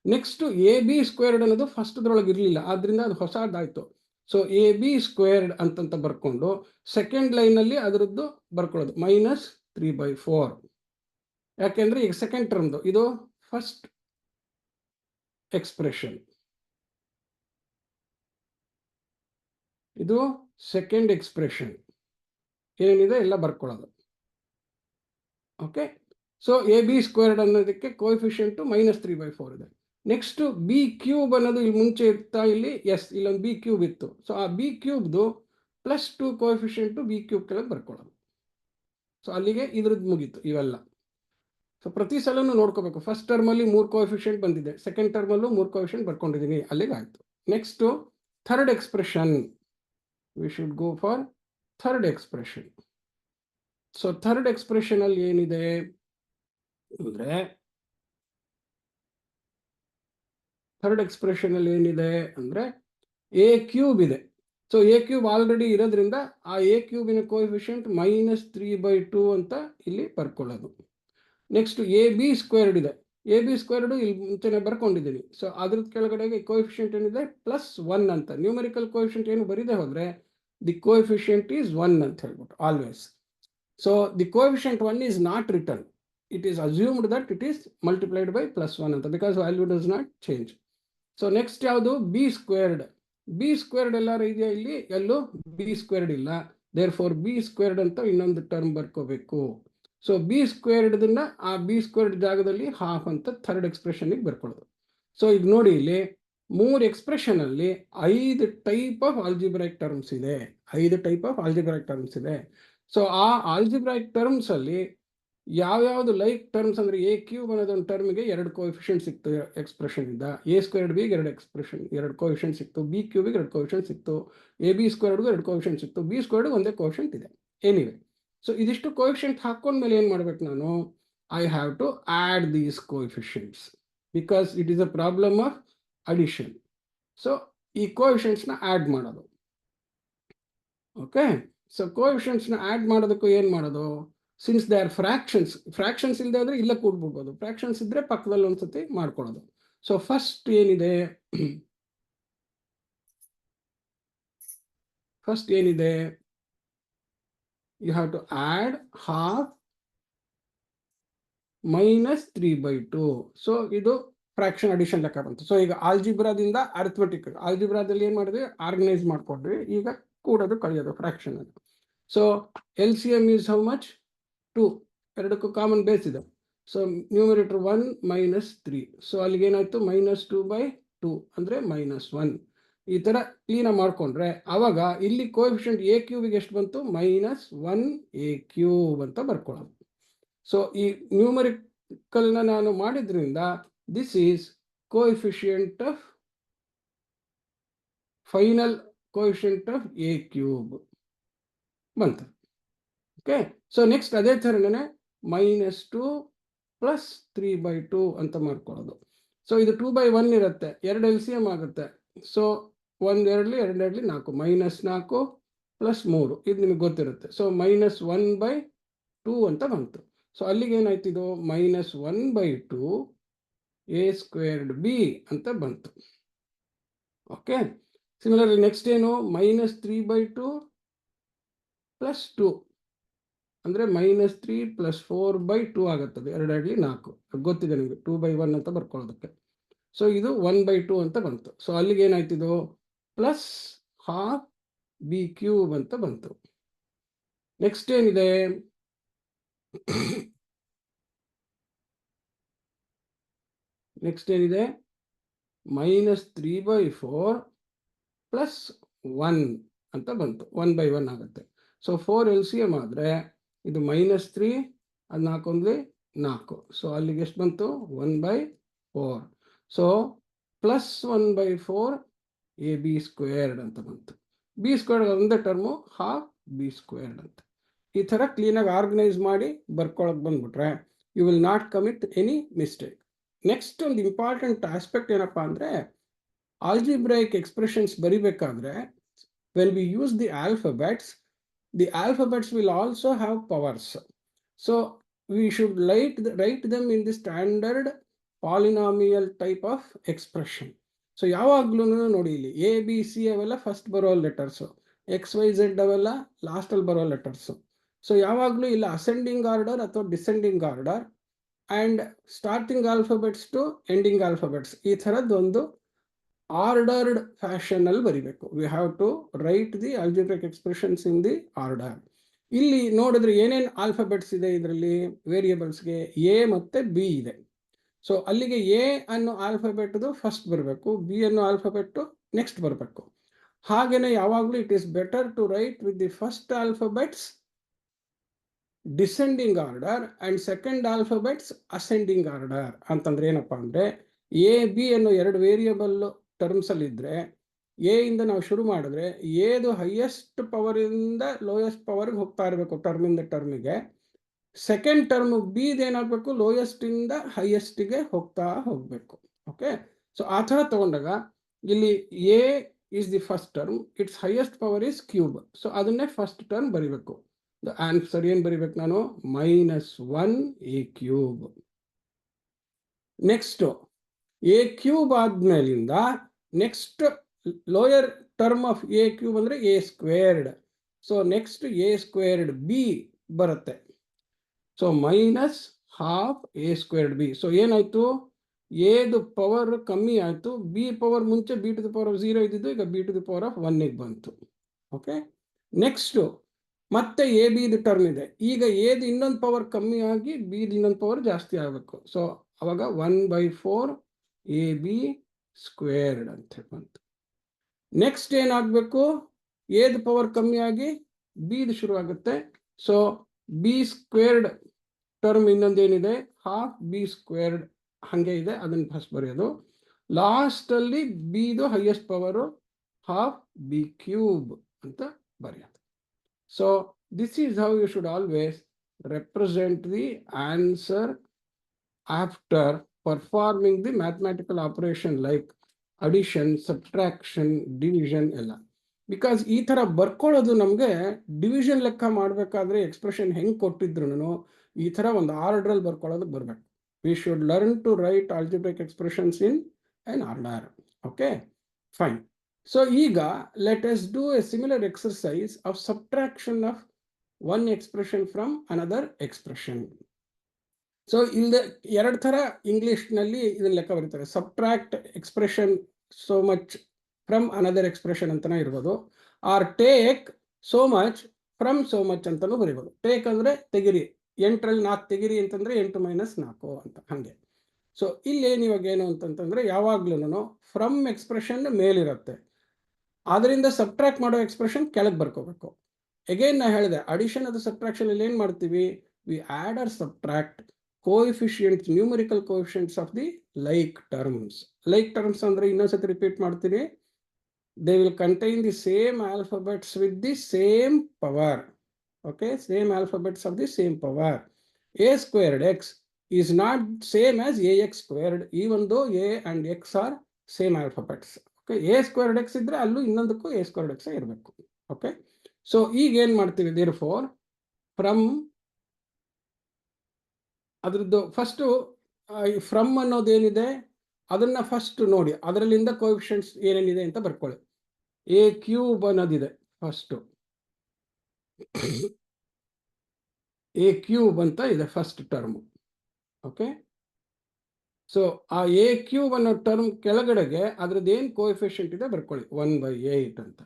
ನೆಕ್ಸ್ಟು ab² ಅನ್ನೋದು ಫಸ್ಟ್ದ್ರೊಳಗೆ ಇರಲಿಲ್ಲ, ಆದ್ದರಿಂದ ಅದು ಹೊಸದಾಯಿತು. ಸೊ ab² ಅಂತಂತ ಬರ್ಕೊಂಡು ಸೆಕೆಂಡ್ ಲೈನಲ್ಲಿ ಅದರದ್ದು ಬರ್ಕೊಳ್ಳೋದು -3/4. ಯಾಕೆಂದ್ರೆ ಈಗ ಸೆಕೆಂಡ್ ಟರ್ಮ್ದು ಇದು ಫಸ್ಟ್ ಎಕ್ಸ್ಪ್ರೆಷನ್, ಇದು ಸೆಕೆಂಡ್ ಎಕ್ಸ್ಪ್ರೆಷನ್, ಏನಿದೆ ಎಲ್ಲ ಬರ್ಕೊಳ್ಳೋದು. Okay, so a b squared ಅನ್ನೋದಕ್ಕೆ ಕೋಎಫಿಷಿಯಂಟು -3/4 ಇದೆ. ನೆಕ್ಸ್ಟ್ ಬಿ ಕ್ಯೂಬ್ ಅನ್ನೋದು ಇಲ್ಲಿ ಮುಂಚೆ ಇರ್ತಾ, ಇಲ್ಲಿ ಎಸ್ ಇಲ್ಲೊಂದು ಬಿ ಕ್ಯೂಬ್ ಇತ್ತು. ಸೊ ಆ ಬಿ ಕ್ಯೂಬ್ದು +2 ಕೋಎಫಿಷಿಯಂಟು ಬಿ ಕ್ಯೂಬ್ ಕೆಳಗೆ ಬರ್ಕೊಳ್ಳೋದು. ಸೊ ಅಲ್ಲಿಗೆ ಇದ್ರದ್ದು ಮುಗೀತು ಇವೆಲ್ಲ. ಸೊ ಪ್ರತಿ ಸಲನೂ ನೋಡ್ಕೋಬೇಕು. ಫಸ್ಟ್ ಟರ್ಮಲ್ಲಿ 3 ಕೋಎಫಿಷಿಯಂಟ್ ಬಂದಿದೆ, ಸೆಕೆಂಡ್ ಟರ್ಮಲ್ಲೂ 3 ಕೋಎಫಿಷಿಯಂಟ್ ಬರ್ಕೊಂಡಿದ್ದೀನಿ, ಅಲ್ಲಿಗೆ ಆಯಿತು. Next third expression, we should go for third expression. So third expression ಅಲ್ಲಿ ಏನಿದೆ ಅಂದರೆ, ಥರ್ಡ್ ಎಕ್ಸ್ಪ್ರೆಷನ್ ಅಲ್ಲಿ ಏನಿದೆ ಅಂದರೆ ಎ ಕ್ಯೂಬ್ ಇದೆ. ಸೊ ಎ ಕ್ಯೂಬ್ ಆಲ್ರೆಡಿ ಇರೋದ್ರಿಂದ ಆ ಎ ಕ್ಯೂಬಿನ ಕೋಎಫಿಷಿಯಂಟ್ -3/2 ಅಂತ ಇಲ್ಲಿ ಬರ್ಕೊಳ್ಳೋದು. ನೆಕ್ಸ್ಟ್ ಎ ಬಿ ಸ್ಕ್ವೇರ್ಡ್ ಇದೆ. ಎ ಬಿ ಸ್ಕ್ವೇರ್ಡ್ ಇಲ್ಲಿ ಮುಂಚೆನೆ ಬರ್ಕೊಂಡಿದ್ದೀನಿ. ಸೊ ಅದ್ರ ಕೆಳಗಡೆಗೆ ಕೋಎಫಿಷಿಯಂಟ್ ಏನಿದೆ +1 ಅಂತ. ನ್ಯೂಮರಿಕಲ್ ಕೋಎಫಿಷಿಯಂಟ್ ಏನು ಬರೀದೆ ಹೋದರೆ ದಿ ಕೋಎಫಿಷಿಯಂಟ್ ಈಸ್ 1 ಅಂತ ಹೇಳ್ಬಿಟ್ಟು always. So the coefficient 1 is not return, it is assumed that it is multiplied by +1 ಅಂತ, because value does not change. So next ಯಾವುದು ಬಿ ಸ್ಕ್ವೇರ್ಡ್. ಬಿ ಸ್ಕ್ವೇರ್ಡ್ ಎಲ್ಲಾರು ಇದೆಯಾ ಇಲ್ಲಿ? ಎಲ್ಲೂ ಬಿ ಸ್ಕ್ವೇರ್ಡ್ ಇಲ್ಲ. There for B squared ಅಂತ ಇನ್ನೊಂದು term ಬರ್ಕೋಬೇಕು. So B ಸ್ಕ್ವೇರ್ಡ್ದನ್ನ ಆ ಬಿ ಸ್ಕ್ವೇರ್ಡ್ ಜಾಗದಲ್ಲಿ ಹಾಫ್ ಅಂತ ಥರ್ಡ್ ಎಕ್ಸ್ಪ್ರೆಷನ್ಗೆ ಬರ್ಕೊಳ್ಳೋದು. ಸೊ ಈಗ ನೋಡಿ, ಇಲ್ಲಿ 3 ಎಕ್ಸ್ಪ್ರೆಷನ್ ಅಲ್ಲಿ 5 ಟೈಪ್ ಆಫ್ ಆಲ್ಜಿಬ್ರೈಕ್ ಟರ್ಮ್ಸ್ ಇದೆ. 5 ಟೈಪ್ ಆಫ್ ಆಲ್ಜಿಬ್ರೈಕ್ ಟರ್ಮ್ಸ್ ಇದೆ. ಸೊ ಆ ಆಲ್ಜಿಬ್ರೈಕ್ ಟರ್ಮ್ಸ್ ಅಲ್ಲಿ ಯಾವ್ಯಾವುದು ಲೈಕ್ ಟರ್ಮ್ಸ್ ಅಂದರೆ ಎ ಕ್ಯೂಬ್ ಅನ್ನೋದೊಂದು ಟರ್ಮ್ಗೆ 2 ಕೋಎಫಿಷಿಯಂಟ್ ಸಿಕ್ತು ಎಕ್ಸ್ಪ್ರೆಷನ್ ಇಂದ, ಎ ಸ್ಕ್ವೇರ್ಡ್ ಬಿಗೆ 2 ಕೋಎಫಿಷಿಯಂಟ್ ಸಿಕ್ತು, ಬಿ ಕ್ಯೂಬಿಗೆ 2 ಕೋಎಫಿಷಿಯಂಟ್ ಸಿಕ್ತು, ಎ ಬಿ ಸ್ಕ್ವೇರ್ಡ್ಗೂ 2 ಕೋಎಫಿಷಿಯಂಟ್ ಸಿಕ್ತು, ಬಿ ಸ್ಕ್ವೇರ್ಡ್ ಒಂದೇ ಕೋಎಫಿಷಿಯಂಟ್ ಇದೆ. ಎನಿವೆ, ಸೊ ಇದಿಷ್ಟು ಕೋಎಫಿಷಿಯಂಟ್ ಹಾಕೊಂಡ್ಮೇಲೆ ಏನು ಮಾಡ್ಬೇಕು ನಾನು? I have to add these coefficients because it is a problem of addition. So ಈ ಕೋಎಫಿಷಿಯಂಟ್ಸ್ನ ಆ್ಯಡ್ ಮಾಡೋದು. ಓಕೆ, ಸೊ ಕೋಎಫಿಷಿಯಂಟ್ಸ್ನ ಆ್ಯಡ್ ಮಾಡೋದಕ್ಕೂ ಏನು ಮಾಡೋದು? ಸಿನ್ಸ್ ದೇ ಆರ್ ಫ್ರಾಕ್ಷನ್ಸ್ ಇಲ್ಲದೆ ಆದರೆ ಇಲ್ಲೇ ಕೂಡ್ಬಿಡ್ಬೋದು, ಫ್ರಾಕ್ಷನ್ಸ್ ಇದ್ದರೆ ಪಕ್ಕದಲ್ಲಿ ಒಂದ್ಸತಿ ಮಾಡ್ಕೊಳ್ಳೋದು. ಸೊ ಫಸ್ಟ್ ಏನಿದೆ, you have to add half -3/2. So ಇದು ಫ್ರಾಕ್ಷನ್ ಅಡಿಷನ್ ಲೆಕ್ಕ ಬಂತು. ಸೊ ಈಗ ಆಲ್ಜಿಬ್ರಾದಿಂದ ಅರ್ಥಮೆಟಿಕ್, ಆಲ್ಜಿಬ್ರಾದಲ್ಲಿ ಏನು ಮಾಡಿದ್ವಿ? ಆರ್ಗನೈಸ್ ಮಾಡ್ಕೊಂಡ್ವಿ. ಈಗ ಕೂಡೋದು ಕಳೆಯೋದು ಫ್ರಾಕ್ಷನ್ ಅದು. So LCM is how much? 2. ಎರಡಕ್ಕೂ ಕಾಮನ್ ಬೇಸ್ ಇದೆ. So numerator 1 -3. ಸೊ ಅಲ್ಲಿಗೆ ಏನಾಯ್ತು? -2/2 ಅಂದರೆ -1. ಈ ಥರ ಕ್ಲೀನಾಗಿ ಮಾಡಿಕೊಂಡ್ರೆ ಆವಾಗ ಇಲ್ಲಿ ಕೋಎಫಿಷಿಯಂಟ್ ಎ ಕ್ಯೂಬಿಗೆ ಎಷ್ಟು ಬಂತು? -1 a³ ಅಂತ ಬರ್ಕೊಳ್ಳೋದು. ಸೊ ಈ ನ್ಯೂಮರಿಕಲ್ನ ನಾನು ಮಾಡಿದ್ರಿಂದ this is coefficient of final coefficient of a³ ಬಂತು. ಓಕೆ, ಸೊ ನೆಕ್ಸ್ಟ್ ಅದೇ ಥರನೇ -2 + 3/2 ಅಂತ ಮಾಡ್ಕೊಳ್ಳೋದು. ಸೊ ಇದು 2/1 ಇರುತ್ತೆ, 2 LCM ಆಗುತ್ತೆ. ಸೊ 1 2 2 4, -4 + 3 ಇದು ನಿಮಗೆ ಗೊತ್ತಿರುತ್ತೆ. ಸೊ -1/2 ಅಂತ ಬಂತು. ಸೊ ಅಲ್ಲಿಗೆ ಏನಾಯ್ತು? ಇದು -1/2 a²b ಅಂತ ಬಂತು. ಓಕೆ, ಸಿಮಿಲರ್ಲಿ ನೆಕ್ಸ್ಟ್ ಏನು? -3/2 + 2 ಅಂದರೆ -3 + 4/2 ಆಗುತ್ತದೆ. 2 4 ಗೊತ್ತಿದೆ ನಿಮಗೆ, 2/1 ಅಂತ ಬರ್ಕೊಳ್ಳೋದಕ್ಕೆ. ಸೊ ಇದು 1/2 ಅಂತ ಬಂತು. ಸೊ ಅಲ್ಲಿಗೆ ಏನಾಯ್ತು? ಇದು +½ b³ ಅಂತ ಬಂತು. ನೆಕ್ಸ್ಟ್ ಏನಿದೆ? -3/4 + 1 ಅಂತ ಬಂತು. 1/1 ಆಗುತ್ತೆ. ಸೊ 4 LCM ಆದರೆ ಇದು -3, ಅದು 4 4. ಸೊ ಅಲ್ಲಿಗೆ ಎಷ್ಟು ಬಂತು? 1/4. ಸೊ +1/4 ab² ಅಂತ ಬಂತು. b² ಒಂದೇ ಟರ್ಮು, ಹಾಫ್ b² ಅಂತ. ಈ ಥರ ಕ್ಲೀನಾಗಿ ಆರ್ಗನೈಸ್ ಮಾಡಿ ಬರ್ಕೊಳಕ್ಕೆ ಬಂದ್ಬಿಟ್ರೆ you will not commit any mistake. Next ಒಂದು ಇಂಪಾರ್ಟೆಂಟ್ ಆಸ್ಪೆಕ್ಟ್ ಏನಪ್ಪ ಅಂದರೆ, ಆಲ್ಜಿಬ್ರೈಕ್ ಎಕ್ಸ್ಪ್ರೆಷನ್ಸ್ ಬರಿಬೇಕಾದ್ರೆ when we use the alphabets will also have powers. So we should write them in the standard polynomial type of expression. So ಯಾವಾಗ್ಲೂ ನೋಡಿ, ಇಲ್ಲಿ ABC ಅವೆಲ್ಲ first ಬರೋ letters, XYZ ಅವೆಲ್ಲ ಲಾಸ್ಟಲ್ಲಿ ಬರೋ ಲೆಟರ್ಸು. ಸೊ ಯಾವಾಗಲೂ ಇಲ್ಲ ಅಸೆಂಡಿಂಗ್ ಆರ್ಡರ್ ಅಥವಾ descending order and starting alphabets to ending alphabets ಈ ಥರದ್ದೊಂದು ಆರ್ಡರ್ಡ್ ಫ್ಯಾಷನಲ್ಲಿ ಬರಿಬೇಕು. We have to write the algebraic expressions in the order. ಇಲ್ಲಿ ನೋಡಿದ್ರೆ ಏನೇನು ಆಲ್ಫಾಬೆಟ್ಸ್ ಇದೆ ಇದರಲ್ಲಿ ವೇರಿಯೇಬಲ್ಸ್ಗೆ ಎ ಮತ್ತು ಬಿ ಇದೆ. ಸೊ ಅಲ್ಲಿಗೆ ಎ ಅನ್ನೋ ಆಲ್ಫಾಬೆಟ್ದು ಫಸ್ಟ್ ಬರಬೇಕು, ಬಿ ಅನ್ನೋ ಆಲ್ಫಾಬೆಟ್ಟು ನೆಕ್ಸ್ಟ್ ಬರಬೇಕು. ಹಾಗೆಯೇ ಯಾವಾಗಲೂ it is better to write with the first alphabets descending order and second alphabets ascending order. ಅಂತಂದ್ರೆ ಏನಪ್ಪ ಅಂದರೆ ಎ ಬಿ ಅನ್ನೋ ಎರಡು ವೇರಿಯಬಲ್ ಟರ್ಮ್ಸಲ್ಲಿದ್ದರೆ ಎ ಇಂದ ನಾವು ಶುರು ಮಾಡಿದ್ರೆ ಎದು ಹೈಯೆಸ್ಟ್ ಪವರಿಂದ ಲೋಯೆಸ್ಟ್ ಪವರ್ಗೆ ಹೋಗ್ತಾ ಇರಬೇಕು ಟರ್ಮಿಂದ ಟರ್ಮಿಗೆ. ಸೆಕೆಂಡ್ ಟರ್ಮ್ ಬಿದು ಏನಾಗಬೇಕು ಲೋಯೆಸ್ಟಿಂದ ಹೈಯೆಸ್ಟಿಗೆ ಹೋಗ್ತಾ ಹೋಗಬೇಕು. ಓಕೆ, ಸೊ ಆ ಥರ ತಗೊಂಡಾಗ ಇಲ್ಲಿ a is the first term, its highest power is cube. So ಅದನ್ನೇ ಫಸ್ಟ್ ಟರ್ಮ್ ಬರಿಬೇಕು. ದ ಆನ್ಸರ್ ಏನು ಬರಿಬೇಕು ನಾನು? -1 a cube. Next a cube ಆದ್ಮೇಲಿಂದ next lower term of a cube ಅಂದರೆ a squared. So next a squared b ಬರುತ್ತೆ. So -12 a squared b. So ಏನಾಯಿತು? ಎದು ಪವರ್ ಕಮ್ಮಿ ಆಯಿತು, ಬಿ ಪವರ್ ಮುಂಚೆ b to the power of 0 ಇದ್ದಿದ್ದು ಈಗ b to the power of 1ಗೆ ಬಂತು. ಓಕೆ, ನೆಕ್ಸ್ಟು ಮತ್ತೆ ಎ ಬಿದು ಟರ್ಮ್ ಇದೆ. ಈಗ ಎದು ಇನ್ನೊಂದು ಪವರ್ ಕಮ್ಮಿ ಆಗಿ ಬಿದು ಇನ್ನೊಂದು ಪವರ್ ಜಾಸ್ತಿ ಆಗಬೇಕು. ಸೊ ಅವಾಗ 1/4 ಎ ಬಿ ಸ್ಕ್ವೇರ್ಡ್ ಅಂತ ಬಂತು. ನೆಕ್ಸ್ಟ್ ಏನಾಗಬೇಕು? ಎದು ಪವರ್ ಕಮ್ಮಿ ಆಗಿ ಬಿದು ಶುರು ಆಗುತ್ತೆ. ಸೊ ಬಿ ಸ್ಕ್ವೇರ್ಡ್ ಟರ್ಮ್ ಇನ್ನೊಂದೇನಿದೆ ಹಾಫ್ ಬಿ ಸ್ಕ್ವೇರ್ಡ್ ಹಾಗೆ ಇದೆ, ಅದನ್ನು ಫಸ್ಟ್ ಬರೆಯೋದು. ಲಾಸ್ಟಲ್ಲಿ ಬಿದು highest power half b cube ಅಂತ ಬರೆಯೋದು. So this is how you should always represent the answer after performing the mathematical operation like addition, subtraction, division ಎಲ್ಲ. ಬಿಕಾಸ್ ಈ ಥರ ಬರ್ಕೊಳ್ಳೋದು ನಮಗೆ ಡಿವಿಷನ್ ಲೆಕ್ಕ ಮಾಡಬೇಕಾದ್ರೆ ಎಕ್ಸ್ಪ್ರೆಷನ್ ಹೆಂಗೆ ಕೊಟ್ಟಿದ್ರು ಈ ಥರ ಒಂದು ಆರ್ಡ್ರಲ್ಲಿ ಬರ್ಕೊಳ್ಳೋದಕ್ಕೆ ಬರಬೇಕು. We should learn to write algebraic expressions in an order. Okay, fine. So ಈಗ let us do a similar exercise of subtraction of one expression from another expression. So ಇಲ್ಲಿ ಎರಡು ಥರ ಇಂಗ್ಲೀಷ್ನಲ್ಲಿ ಇದನ್ನ ಲೆಕ್ಕ ಬರೀತಾರೆ. Subtract expression so much from another expression ಅಂತಲೇ ಇರ್ಬೋದು, or take so much from so much ಅಂತಲೂ ಬರೀಬೋದು. ಟೇಕ್ ಅಂದರೆ ತೆಗಿರಿ, 8ರಲ್ಲಿ 4 ತೆಗಿರಿ ಅಂತಂದರೆ 8 - 4 ಅಂತ ಹಾಗೆ. ಸೊ ಇಲ್ಲೇನು ಇವಾಗ ಏನು ಅಂತಂತಂದರೆ ಯಾವಾಗ್ಲೂ ಫ್ರಮ್ ಎಕ್ಸ್ಪ್ರೆಷನ್ ಮೇಲಿರುತ್ತೆ, ಅದರಿಂದ ಸಬ್ಟ್ರಾಕ್ಟ್ ಮಾಡೋ ಎಕ್ಸ್ಪ್ರೆಷನ್ ಕೆಳಗೆ ಬರ್ಕೋಬೇಕು. ಅಗೇನ್ ನಾ ಹೇಳಿದೆ ಅಡಿಷನ್ ಅದು ಸಬ್ಟ್ರಾಕ್ಷನ್ ಅಲ್ಲಿ ಏನು ಮಾಡ್ತೀವಿ? We add or subtract coefficients, numerical coefficients of the like terms. Like terms ಅಂದರೆ ಇನ್ನೊಂದ್ಸತಿ ರಿಪೀಟ್ ಮಾಡ್ತೀನಿ. They will contain the same alphabets with the same power. Okay, same alphabets of the same power. A squared x is not same as a x squared even though a and x are same alphabets. Okay, a squared x ಇದ್ದರೆ ಅಲ್ಲೂ ಇನ್ನೊಂದಕ್ಕೂ a squared x ಇರಬೇಕು. Okay, so ಈಗ ಏನು ಮಾಡ್ತೀವಿ? Therefore from ಅದ್ರದ್ದು first from ಅನ್ನೋದೇನಿದೆ ಅದನ್ನು ಫಸ್ಟ್ ನೋಡಿ, ಅದರಲ್ಲಿಂದ ಕೋಎಫಿಷಿಯಂಟ್ಸ್ ಏನೇನಿದೆ ಅಂತ ಬರ್ಕೊಳ್ಳಿ. ಎ ಕ್ಯೂಬ್ ಅನ್ನೋದಿದೆ ಫಸ್ಟು, ಎ ಕ್ಯೂಬ್ ಅಂತ ಇದೆ ಫಸ್ಟ್ ಟರ್ಮು. ಓಕೆ, ಸೊ ಆ ಎ ಕ್ಯೂಬ್ ಅನ್ನೋ ಟರ್ಮ್ ಕೆಳಗಡೆಗೆ ಅದ್ರದ್ದು ಏನು ಕೋಎಫಿಷಿಯಂಟ್ ಇದೆ ಬರ್ಕೊಳ್ಳಿ, 1/8 ಅಂತ.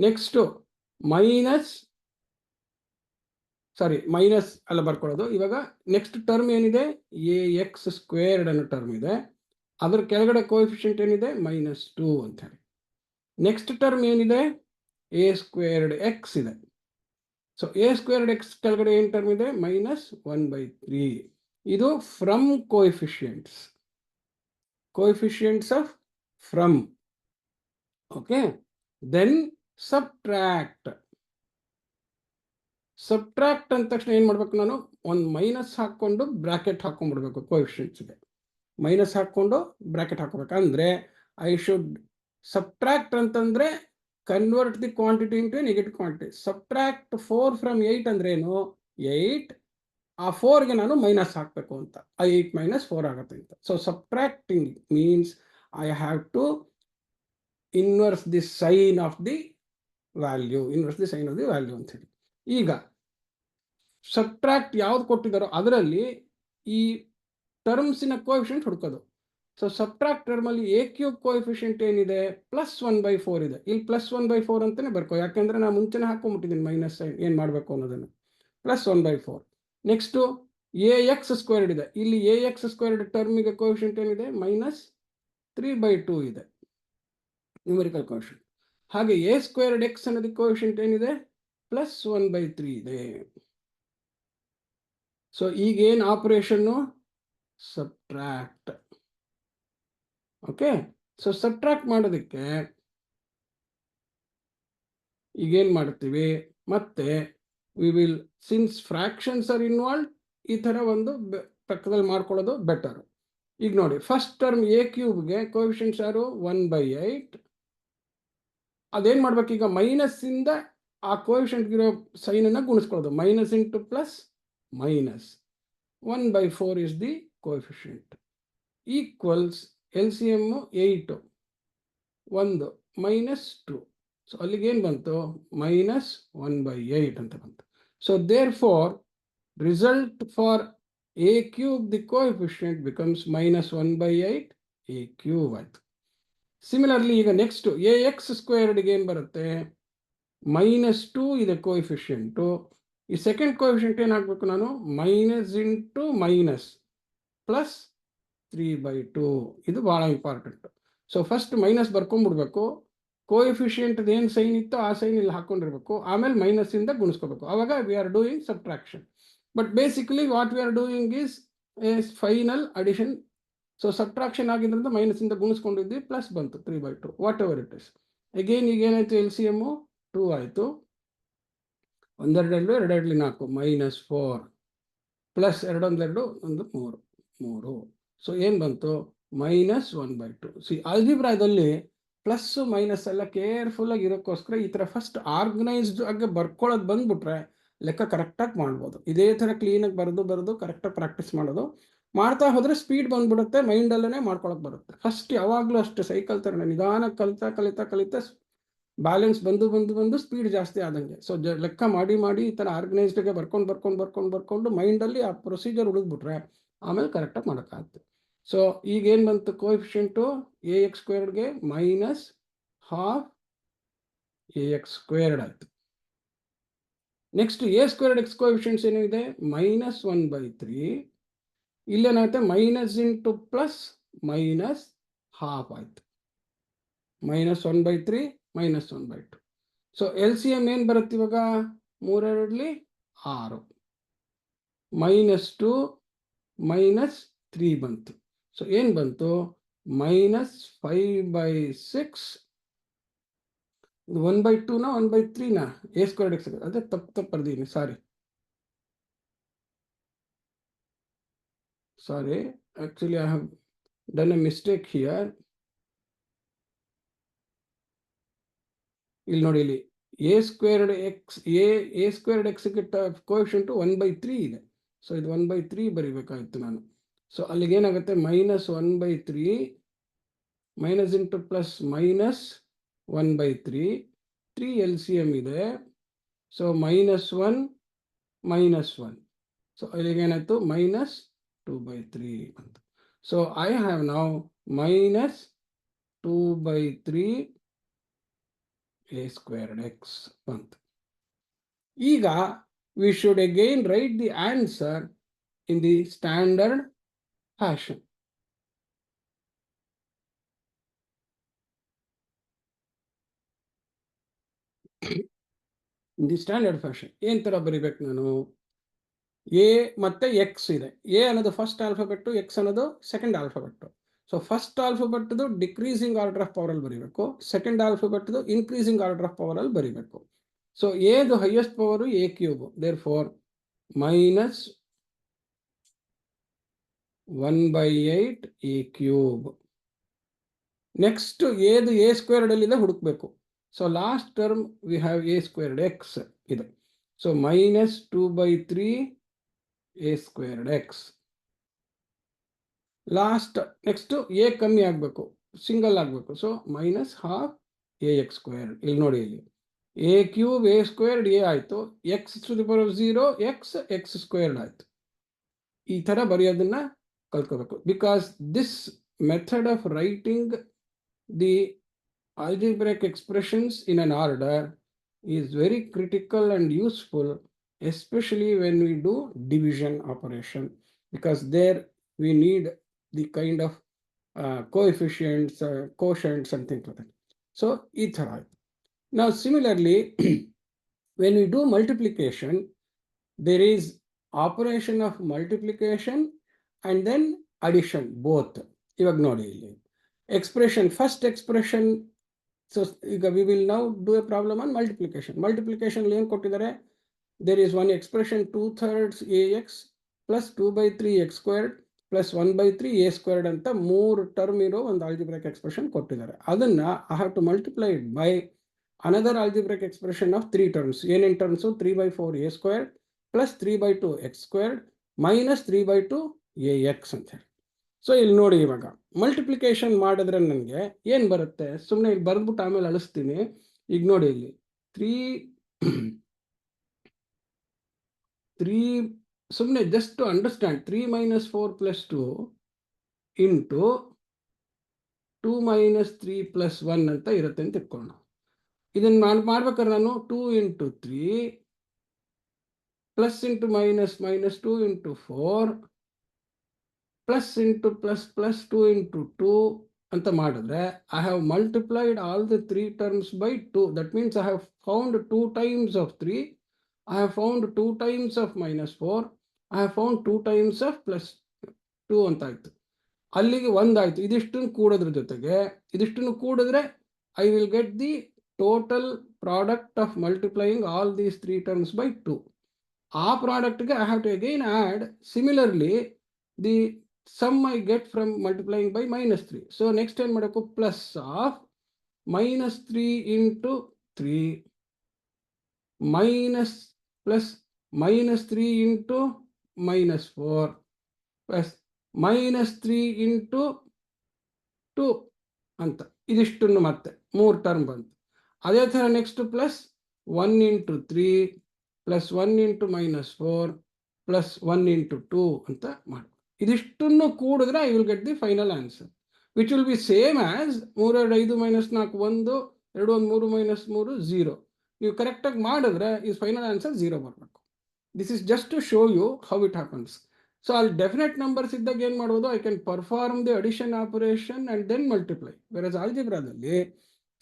ನೆಕ್ಸ್ಟು ಮೈನಸ್ ಅಲ್ಲ ಬರ್ಕೊಳ್ಳೋದು. ಇವಾಗ ನೆಕ್ಸ್ಟ್ ಟರ್ಮ್ ಏನಿದೆ ಎ ಎಕ್ಸ್ ಸ್ಕ್ವೇರ್ಡ್ ಅನ್ನೋ ಟರ್ಮ್ ಇದೆ, ಅದ್ರ ಕೆಳಗಡೆ ಕೋಎಫಿಷಿಯಂಟ್ ಏನಿದೆ -2 ಅಂತ ಹೇಳಿ. ನೆಕ್ಸ್ಟ್ ಟರ್ಮ್ ಏನಿದೆ ಎ ಸ್ಕ್ವೇರ್ಡ್ ಎಕ್ಸ್ ಇದೆ. ಸೊ ಎ ಸ್ಕ್ವೇರ್ಡ್ ಎಕ್ಸ್ ಕೆಳಗಡೆ ಏನು ಟರ್ಮ್ ಇದೆ -1/3. ಇದು from coefficients of from. Okay, then subtract ಅಂದ ತಕ್ಷಣ ಏನು ಮಾಡ್ಬೇಕು? ನಾನು ಒಂದು ಮೈನಸ್ ಹಾಕ್ಕೊಂಡು ಬ್ರಾಕೆಟ್ ಹಾಕೊಂಡ್ಬಿಡ್ಬೇಕು. ಕೋಎಫಿಷಿಯಂಟ್ಸ್ಗೆ ಮೈನಸ್ ಹಾಕ್ಕೊಂಡು ಬ್ರಾಕೆಟ್ ಹಾಕೋಬೇಕು. ಅಂದರೆ ಐ ಶುಡ್ ಸಬ್ಟ್ರಾಕ್ಟ್ ಅಂತಂದರೆ convert the quantity into negative quantity. Subtract 4 from 8 ಅಂದ್ರೆ ಏನು? 8, ಆ 4ಗೆ ನಾನು ಮೈನಸ್ ಹಾಕಬೇಕು ಅಂತ, 8 - 4 ಆಗುತ್ತೆ ಅಂತ. So subtracting means I have to inverse the sign of the value ಅಂತ ಹೇಳಿ. ಈಗ ಸಬ್ಟ್ರಾಕ್ಟ್ ಯಾವ್ದು ಕೊಟ್ಟಿದ್ದಾರೋ ಅದರಲ್ಲಿ ಈ ಟರ್ಮ್ಸಿನ ಕೋಎಫಿಷಿಯಂಟ್ ಹುಡುಕೋದು. ಸೊ ಸಬ್ಟ್ರಾಕ್ಟ್ ಟರ್ಮಲ್ಲಿ ಎ ಕ್ಯೂಬ್ ಕೋಎಫಿಷಿಯಂಟ್ ಏನಿದೆ +1/4 ಇದೆ. ಇಲ್ಲಿ +1/4 ಅಂತಾನೆ ಬರ್ಕೋ, ಯಾಕೆಂದ್ರೆ ನಾನು ಮುಂಚೆನೇ ಹಾಕೊಂಡ್ಬಿಟ್ಟಿದ್ದೀನಿ ಮೈನಸ್ ಸೈನ್ ಏನು ಮಾಡಬೇಕು ಅನ್ನೋದನ್ನು. +1/4. ನೆಕ್ಸ್ಟು AX² ಇದೆ. ಇಲ್ಲಿ AX² ಟರ್ಮಿಗೆ ಕೋಎಫಿಷಿಯಂಟ್ ಏನಿದೆ -3/2 ಇದೆ ನ್ಯೂಮರಿಕಲ್ ಕೋಎಫಿಷಿಯಂಟ್. ಹಾಗೆ A²X ಅನ್ನೋದಕ್ಕೆ ಕೋಎಫಿಷಿಯಂಟ್ ಏನಿದೆ +1/3 ಇದೆ. ಸೊ ಈಗೇನು operation subtract. Okay, so subtract ಮಾಡೋದಕ್ಕೆ ಈಗೇನು ಮಾಡ್ತೀವಿ, ಮತ್ತೆ we will since fractions R involve ಈ ಥರ ಒಂದು ಪಕ್ಕದಲ್ಲಿ ಮಾಡ್ಕೊಳ್ಳೋದು ಬೆಟರ್. ಈಗ ನೋಡಿ, ಫಸ್ಟ್ ಟರ್ಮ್ A³ ಕೋಎಫಿಷಿಯಂಟ್ಸ್ ಯಾರು 1/8. ಅದೇನು ಮಾಡ್ಬೇಕು, ಈಗ ಮೈನಸ್ಸಿಂದ ಆ ಕೋಎಫಿಷಿಯಂಟ್ಗಿರೋ ಸೈನನ್ನು ಗುಣಿಸ್ಕೊಳ್ಳೋದು. Minus into plus minus 1/4 is the coefficient equals LCM 8 1 -2. So ಅಲ್ಲಿಗೇನು ಬಂತು -1/8 ಅಂತ ಬಂತು. So therefore result for A³ the coefficient becomes -1/8 A³ ಆಯ್ತು. ಸಿಮಿಲರ್ಲಿ ಈಗ ನೆಕ್ಸ್ಟ್ AX² ಏನು ಬರುತ್ತೆ, -2 ಇದೆ ಕೋಎಫಿಷಿಯಂಟು. ಈ ಸೆಕೆಂಡ್ ಕೋಎಫಿಷಿಯಂಟ್ ಏನಾಗಬೇಕು, ನಾನು ಮೈನಸ್ ಇಂಟು ಮೈನಸ್ ಪ್ಲಸ್ 3/2. ಇದು ಭಾಳ ಇಂಪಾರ್ಟೆಂಟ್. ಸೊ ಫಸ್ಟ್ ಮೈನಸ್ ಬರ್ಕೊಂಡ್ಬಿಡ್ಬೇಕು, ಕೋಎಫಿಷಿಯಂಟ್ ಏನು ಸೈನ್ ಇತ್ತು ಆ ಸೈನ್ ಇಲ್ಲಿ ಹಾಕೊಂಡಿರ್ಬೇಕು, ಆಮೇಲೆ ಮೈನಸ್ಸಿಂದ ಗುಣಿಸ್ಕೋಬೇಕು. ಆವಾಗ we are doing subtraction. But basically what we are doing is final addition. So subtraction ಆಗಿದ್ದರಿಂದ ಮೈನಸ್ಸಿಂದ ಗುಣಿಸ್ಕೊಂಡಿದ್ವಿ, ಪ್ಲಸ್ ಬಂತು 3/2, whatever it is. Again ಈಗ ಏನಾಯಿತು, LCM 2 ಆಯಿತು. 1 2 2 2 4 -4 ಪ್ಲಸ್ 2 1 2 1 3 3. ಸೊ ಏನು ಬಂತು -1/2. ಸಿ ಆಲ್ಜಿಬ್ರಾದಲ್ಲಿ ಪ್ಲಸ್ ಮೈನಸ್ ಎಲ್ಲ ಕೇರ್ಫುಲ್ಲಾಗಿ ಇರೋಕ್ಕೋಸ್ಕರ ಈ ಥರ ಫಸ್ಟ್ ಆರ್ಗನೈಸ್ಡ್ ಆಗಿ ಬರ್ಕೊಳ್ಳೋದು ಬಂದ್ಬಿಟ್ರೆ ಲೆಕ್ಕ ಕರೆಕ್ಟಾಗಿ ಮಾಡ್ಬೋದು. ಇದೇ ಥರ ಕ್ಲೀನಾಗಿ ಬರೆದು ಕರೆಕ್ಟಾಗಿ ಪ್ರಾಕ್ಟೀಸ್ ಮಾಡೋದು ಮಾಡ್ತಾ ಹೋದರೆ ಸ್ಪೀಡ್ ಬಂದ್ಬಿಡುತ್ತೆ, ಮೈಂಡಲ್ಲೇ ಮಾಡ್ಕೊಳಕ್ಕೆ ಬರುತ್ತೆ. ಫಸ್ಟ್ ಯಾವಾಗಲೂ ಅಷ್ಟೇ ಸೈಕಲ್ ಥರ ನಿಧಾನ ಕಲಿತಾ ಬ್ಯಾಲೆನ್ಸ್ ಬಂದು ಸ್ಪೀಡ್ ಜಾಸ್ತಿ ಆದಂಗೆ. ಸೊ ಲೆಕ್ಕ ಮಾಡಿ ಈ ಥರ ಆರ್ಗನೈಸ್ಡ್ಗೆ ಬರ್ಕೊಂಡು ಮೈಂಡಲ್ಲಿ ಆ ಪ್ರೊಸೀಜರ್ ಉಳಿದ್ಬಿಟ್ರೆ ಆಮೇಲೆ ಕರೆಕ್ಟಾಗಿ ಮಾಡೋಕ್ಕಾಗುತ್ತೆ. ಸೊ ಈಗೇನು ಬಂತು, ಕೋಎಫಿಷಿಯಂಟು AX² -12 AX² ಆಯಿತು. ನೆಕ್ಸ್ಟ್ A²X ಕೋಎಫಿಷಿಯಂಟ್ಸ್ ಏನಿದೆ -1/3. ಇಲ್ಲೇನಾಗುತ್ತೆ ಮೈನಸ್ ಇಂಟು ಪ್ಲಸ್ -12 ಆಯಿತು. -1/3 -1/2. ಸೊ LCM ಏನು ಬರುತ್ತೆ ಇವಾಗ, 3 2 6 -2 -3 ಬಂತು. ಸೊ ಏನು ಬಂತು -5/6. ಇದು 1/2 1/3 A²X. ಅದೇ ತಪ್ಪು ಬರ್ದೀನಿ, ಸಾರಿ actually I have done a mistake here. ಇಲ್ಲಿ ನೋಡಿ, ಇಲ್ಲಿ A²X ಕೋಎಫಿಷಿಯಂಟು 1/3 ಇದೆ. ಸೊ ಇದು 1/3 ಬರಿಬೇಕಾಗಿತ್ತು ನಾನು. ಸೊ ಅಲ್ಲಿಗೇನಾಗುತ್ತೆ -1/3 ಮೈನಸ್ ಇಂಟು ಪ್ಲಸ್ -1/3 3 LCM ಇದೆ. ಸೊ -1 -1. ಸೊ ಅಲ್ಲಿಗೇನಾಯಿತು -2/3 ಅಂತ. So I have now -2/3 A²X ಅಂತ. ಈಗ we should again write the answer in the standard fashion. In the standard fashion ಏನು ಥರ ಬರಿಬೇಕು ನಾನು, A ಮತ್ತು X ಇದೆ. A ಅನ್ನೋದು ಫಸ್ಟ್ ಆಲ್ಫಾಬೆಟ್ಟು, X ಅನ್ನೋದು ಸೆಕೆಂಡ್ ಆಲ್ಫಾಬೆಟ್ಟು. ಸೊ ಫಸ್ಟ್ ಆಲ್ಫಾಬೆಟ್ದು ಡಿಕ್ರೀಸಿಂಗ್ ಆರ್ಡರ್ ಆಫ್ ಪವರಲ್ಲಿ ಬರೀಬೇಕು, ಸೆಕೆಂಡ್ ಆಲ್ಫಾಬೆಟ್ದು ಇನ್ಕ್ರೀಸಿಂಗ್ ಆರ್ಡರ್ ಆಫ್ ಪವರಲ್ಲಿ ಬರೀಬೇಕು. ಸೊ Aದು highest power A³ therefore -1/8 A³. Next Aದು A² ಹುಡುಕ್ಬೇಕು. So last term we have A²X ಇದೆ. So -2/3 A²X. Last next A ಕಮ್ಮಿ ಆಗಬೇಕು, ಸಿಂಗಲ್ ಆಗಬೇಕು. So -12 AX². ಇಲ್ಲಿ ನೋಡಿ, ಇಲ್ಲಿ A³ A² A ಆಯಿತು, X⁴ X X² ಆಯಿತು. ಈ ತರ ಬರೆಯೋದನ್ನ ಕಲ್ತ್ಕೋಬೇಕು. Because this method of writing the algebraic expressions in an order is very critical and useful, especially when we do division operation, because there we need the kind of coefficients, quotients and things like that. So ether. Now similarly, when we do multiplication, there is operation of multiplication and then addition, both. ಇವಾಗ ನೋಡಿ ಇಲ್ಲಿ expression, first expression. So we will now do a problem on multiplication. Multiplication ಏನು ಕೊಟ್ಟಿದ್ದಾರೆ? There is one expression 2/3 ax plus 2/3 x squared plus 1/3 a squared ಅಂತ 3 term ಇರೋ ಒಂದು algebraic expression ಕೊಟ್ಟಿದ್ದಾರೆ. ಅದನ್ನ I have to multiply it by another algebraic expression of 3 terms. ಏನೇನು terms? 3/4 a squared plus 3/2 x squared minus 3/2 ax ಅಂತ ಹೇಳಿ. So ಇಲ್ಲಿ ನೋಡಿ, ಇವಾಗ ಮಲ್ಟಿಪ್ಲಿಕೇಶನ್ ಮಾಡಿದ್ರೆ ನನಗೆ ಏನು ಬರುತ್ತೆ? ಸುಮ್ಮನೆ ಇಲ್ಲಿ ಬರೆದ್ಬಿಟ್ಟು ಆಮೇಲೆ ಅಳಿಸ್ತೀನಿ. ಈಗ ನೋಡಿ ಇಲ್ಲಿ 3 ಸುಮ್ಮನೆ ಜಸ್ಟ್ ಟು ಅಂಡರ್ಸ್ಟ್ಯಾಂಡ್ 3 - 4 + 2 ಇಂಟು 2 - 3 + 1 ಅಂತ ಇರುತ್ತೆ ಅಂತ ಇಟ್ಕೊಂಡು, ಇದನ್ನು ಮಾಡ್ಬೇಕಾದ್ರೆ ನಾನು 2 × 3 plus into minus -2 × 4 plus into plus 2 into 2 ಅಂತ ಮಾಡಿದ್ರೆ I have multiplied all the 3 terms by 2. That means I have found 2 times of 3. I have found 2 times of -4. I have found 2 times of +2 ಅಂತ ಆಯ್ತು. ಅಲ್ಲಿಗೆ ಒಂದಾಯ್ತು. ಇದಿಷ್ಟನ್ನು ಕೂಡೋದ್ರ ಜೊತೆಗೆ ಇದಿಷ್ಟನ್ನು ಕೂಡಿದ್ರೆ I will get the total product of multiplying all these 3 terms by 2. ಆ ಪ್ರಾಡಕ್ಟ್ಗೆ I have to again add similarly the sum I get from multiplying by -3. So next time ಮಾಡಬೇಕು plus of -3 into 3 minus plus -3 into -4 plus -3 into 2 ಅಂತ ಇದಿಷ್ಟನ್ನು ಮತ್ತೆ 3 term ಬಂತು. ಅದೇ ಥರ next plus 1 into 3 plus 1 into -4 plus 1 into 2 ಅಂತ ಮಾಡಿ ಇದಿಷ್ಟನ್ನು ಕೂಡಿದ್ರೆ I will get the final answer, which will be same as 3 2 5 -4 1 2 1 3 -3 0. ನೀವು ಕರೆಕ್ಟಾಗಿ ಮಾಡಿದ್ರೆ ಈ ಫೈನಲ್ ಆನ್ಸರ್ 0 ಬರಬೇಕು. This is just to show you how it happens. So ಅಲ್ಲಿ ಡೆಫಿನೆಟ್ ನಂಬರ್ಸ್ ಇದ್ದಾಗ ಏನು ಮಾಡ್ಬೋದು? I can perform the addition operation and then multiply. Versus ಆಲ್ಜಿಬ್ರಾದಲ್ಲಿ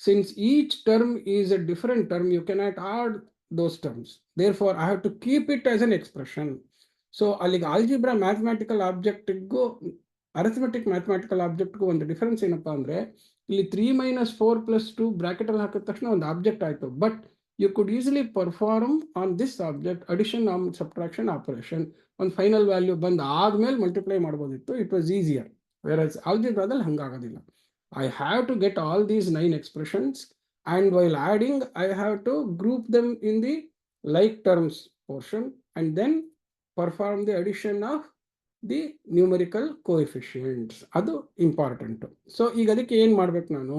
since each term is a different term, you cannot add those terms. Therefore, I have to keep it as an expression. So, ಅಲ್ಲಿಗೆ algebra mathematical ಆಬ್ಜೆಕ್ಟ್ಗೂ arithmetic mathematical ಆಬ್ಜೆಕ್ಟ್ಗೂ ಒಂದು difference ಏನಪ್ಪಾ ಅಂದರೆ, ಇಲ್ಲಿ 3 - 4 + 2 ಬ್ರಾಕೆಟಲ್ಲಿ ಹಾಕಿದ ತಕ್ಷಣ ಒಂದು object ಆಯಿತು. But you could easily perform on this object addition and subtraction operation. ಒಂದು ಫೈನಲ್ ವ್ಯಾಲ್ಯೂ ಬಂದು ಆದ್ಮೇಲೆ ಮಲ್ಟಿಪ್ಲೈ ಮಾಡ್ಬೋದಿತ್ತು. It was easier. ವೆರಸ್ ಆಲ್ಜಿಬ್ರಾದಲ್ಲಿ ಹಂಗಾಗೋದಿಲ್ಲ. I have to get all these 9 expressions, and while adding I have to group them in the like terms portion and then perform the addition of the numerical coefficients. Adu important. So ಈಗ ಅದಕ್ಕೆ ಏನು ಮಾಡಬೇಕು ನಾನು?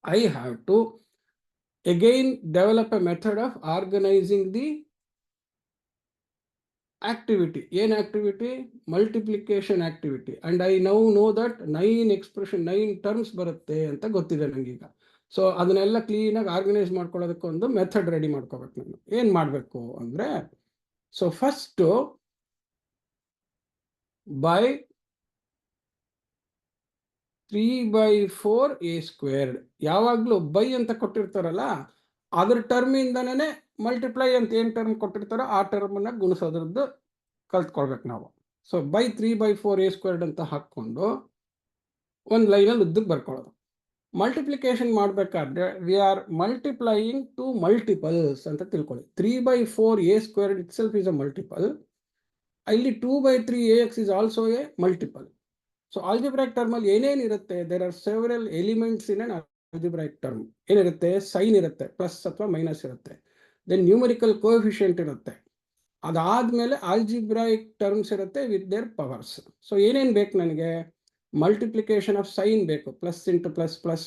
I have to again develop a method of organizing the activity. ಏನು activity? Multiplication activity. And I now know that 9 expression 9 terms ಬರುತ್ತೆ ಅಂತ ಗೊತ್ತಿದೆ ನನಗೀಗ. ಸೊ ಅದನ್ನೆಲ್ಲ ಕ್ಲೀನಾಗಿ ಆರ್ಗನೈಸ್ ಮಾಡ್ಕೊಳ್ಳೋದಕ್ಕೆ ಒಂದು ಮೆಥಡ್ ರೆಡಿ ಮಾಡ್ಕೋಬೇಕು ನಾನು. ಏನು ಮಾಡಬೇಕು ಅಂದರೆ, ಸೊ ಫಸ್ಟು ಬೈ 3/4 a². ಯಾವಾಗಲೂ ಬೈ ಅಂತ ಕೊಟ್ಟಿರ್ತಾರಲ್ಲ, ಅದ್ರ ಟರ್ಮಿಂದನೇ ಮಲ್ಟಿಪ್ಲೈ ಅಂತ ಏನು ಟರ್ಮ್ ಕೊಟ್ಟಿರ್ತಾರೋ ಆ ಟರ್ಮನ್ನ ಗುಣಿಸೋದ್ರದ್ದು ಕಲ್ತ್ಕೊಳ್ಬೇಕು ನಾವು. ಸೊ ಬೈ 3/4 a² ಅಂತ ಹಾಕ್ಕೊಂಡು ಒಂದು ಲೈನಲ್ಲಿ ಉದ್ದಕ್ಕೆ ಬರ್ಕೊಳ್ಳೋದು. ಮಲ್ಟಿಪ್ಲಿಕೇಶನ್ ಮಾಡಬೇಕಾದ್ರೆ we are multiplying to multiples ಅಂತ ತಿಳ್ಕೊಳ್ಳಿ. 3/4 a² itself is a multiple. ಇಲ್ಲಿ 2/3 ax is also a multiple. So algebraic ಟರ್ಮಲ್ಲಿ ಏನೇನಿರುತ್ತೆ? There are several elements in an algebraic term. ಏನಿರುತ್ತೆ? ಸೈನ್ ಇರುತ್ತೆ, ಪ್ಲಸ್ ಅಥವಾ ಮೈನಸ್ ಇರುತ್ತೆ, ದೆನ್ ನ್ಯೂಮರಿಕಲ್ ಕೋಎಫಿಷಿಯಂಟ್ ಇರುತ್ತೆ, ಅದಾದಮೇಲೆ ಆಲ್ಜಿಬ್ರಾಯಿಕ್ ಟರ್ಮ್ಸ್ ಇರುತ್ತೆ ವಿತ್ ದೇರ್ ಪವರ್ಸ್. ಸೊ ಏನೇನು ಬೇಕು ನನಗೆ? ಮಲ್ಟಿಪ್ಲಿಕೇಶನ್ ಆಫ್ ಸೈನ್ ಬೇಕು, plus into plus plus,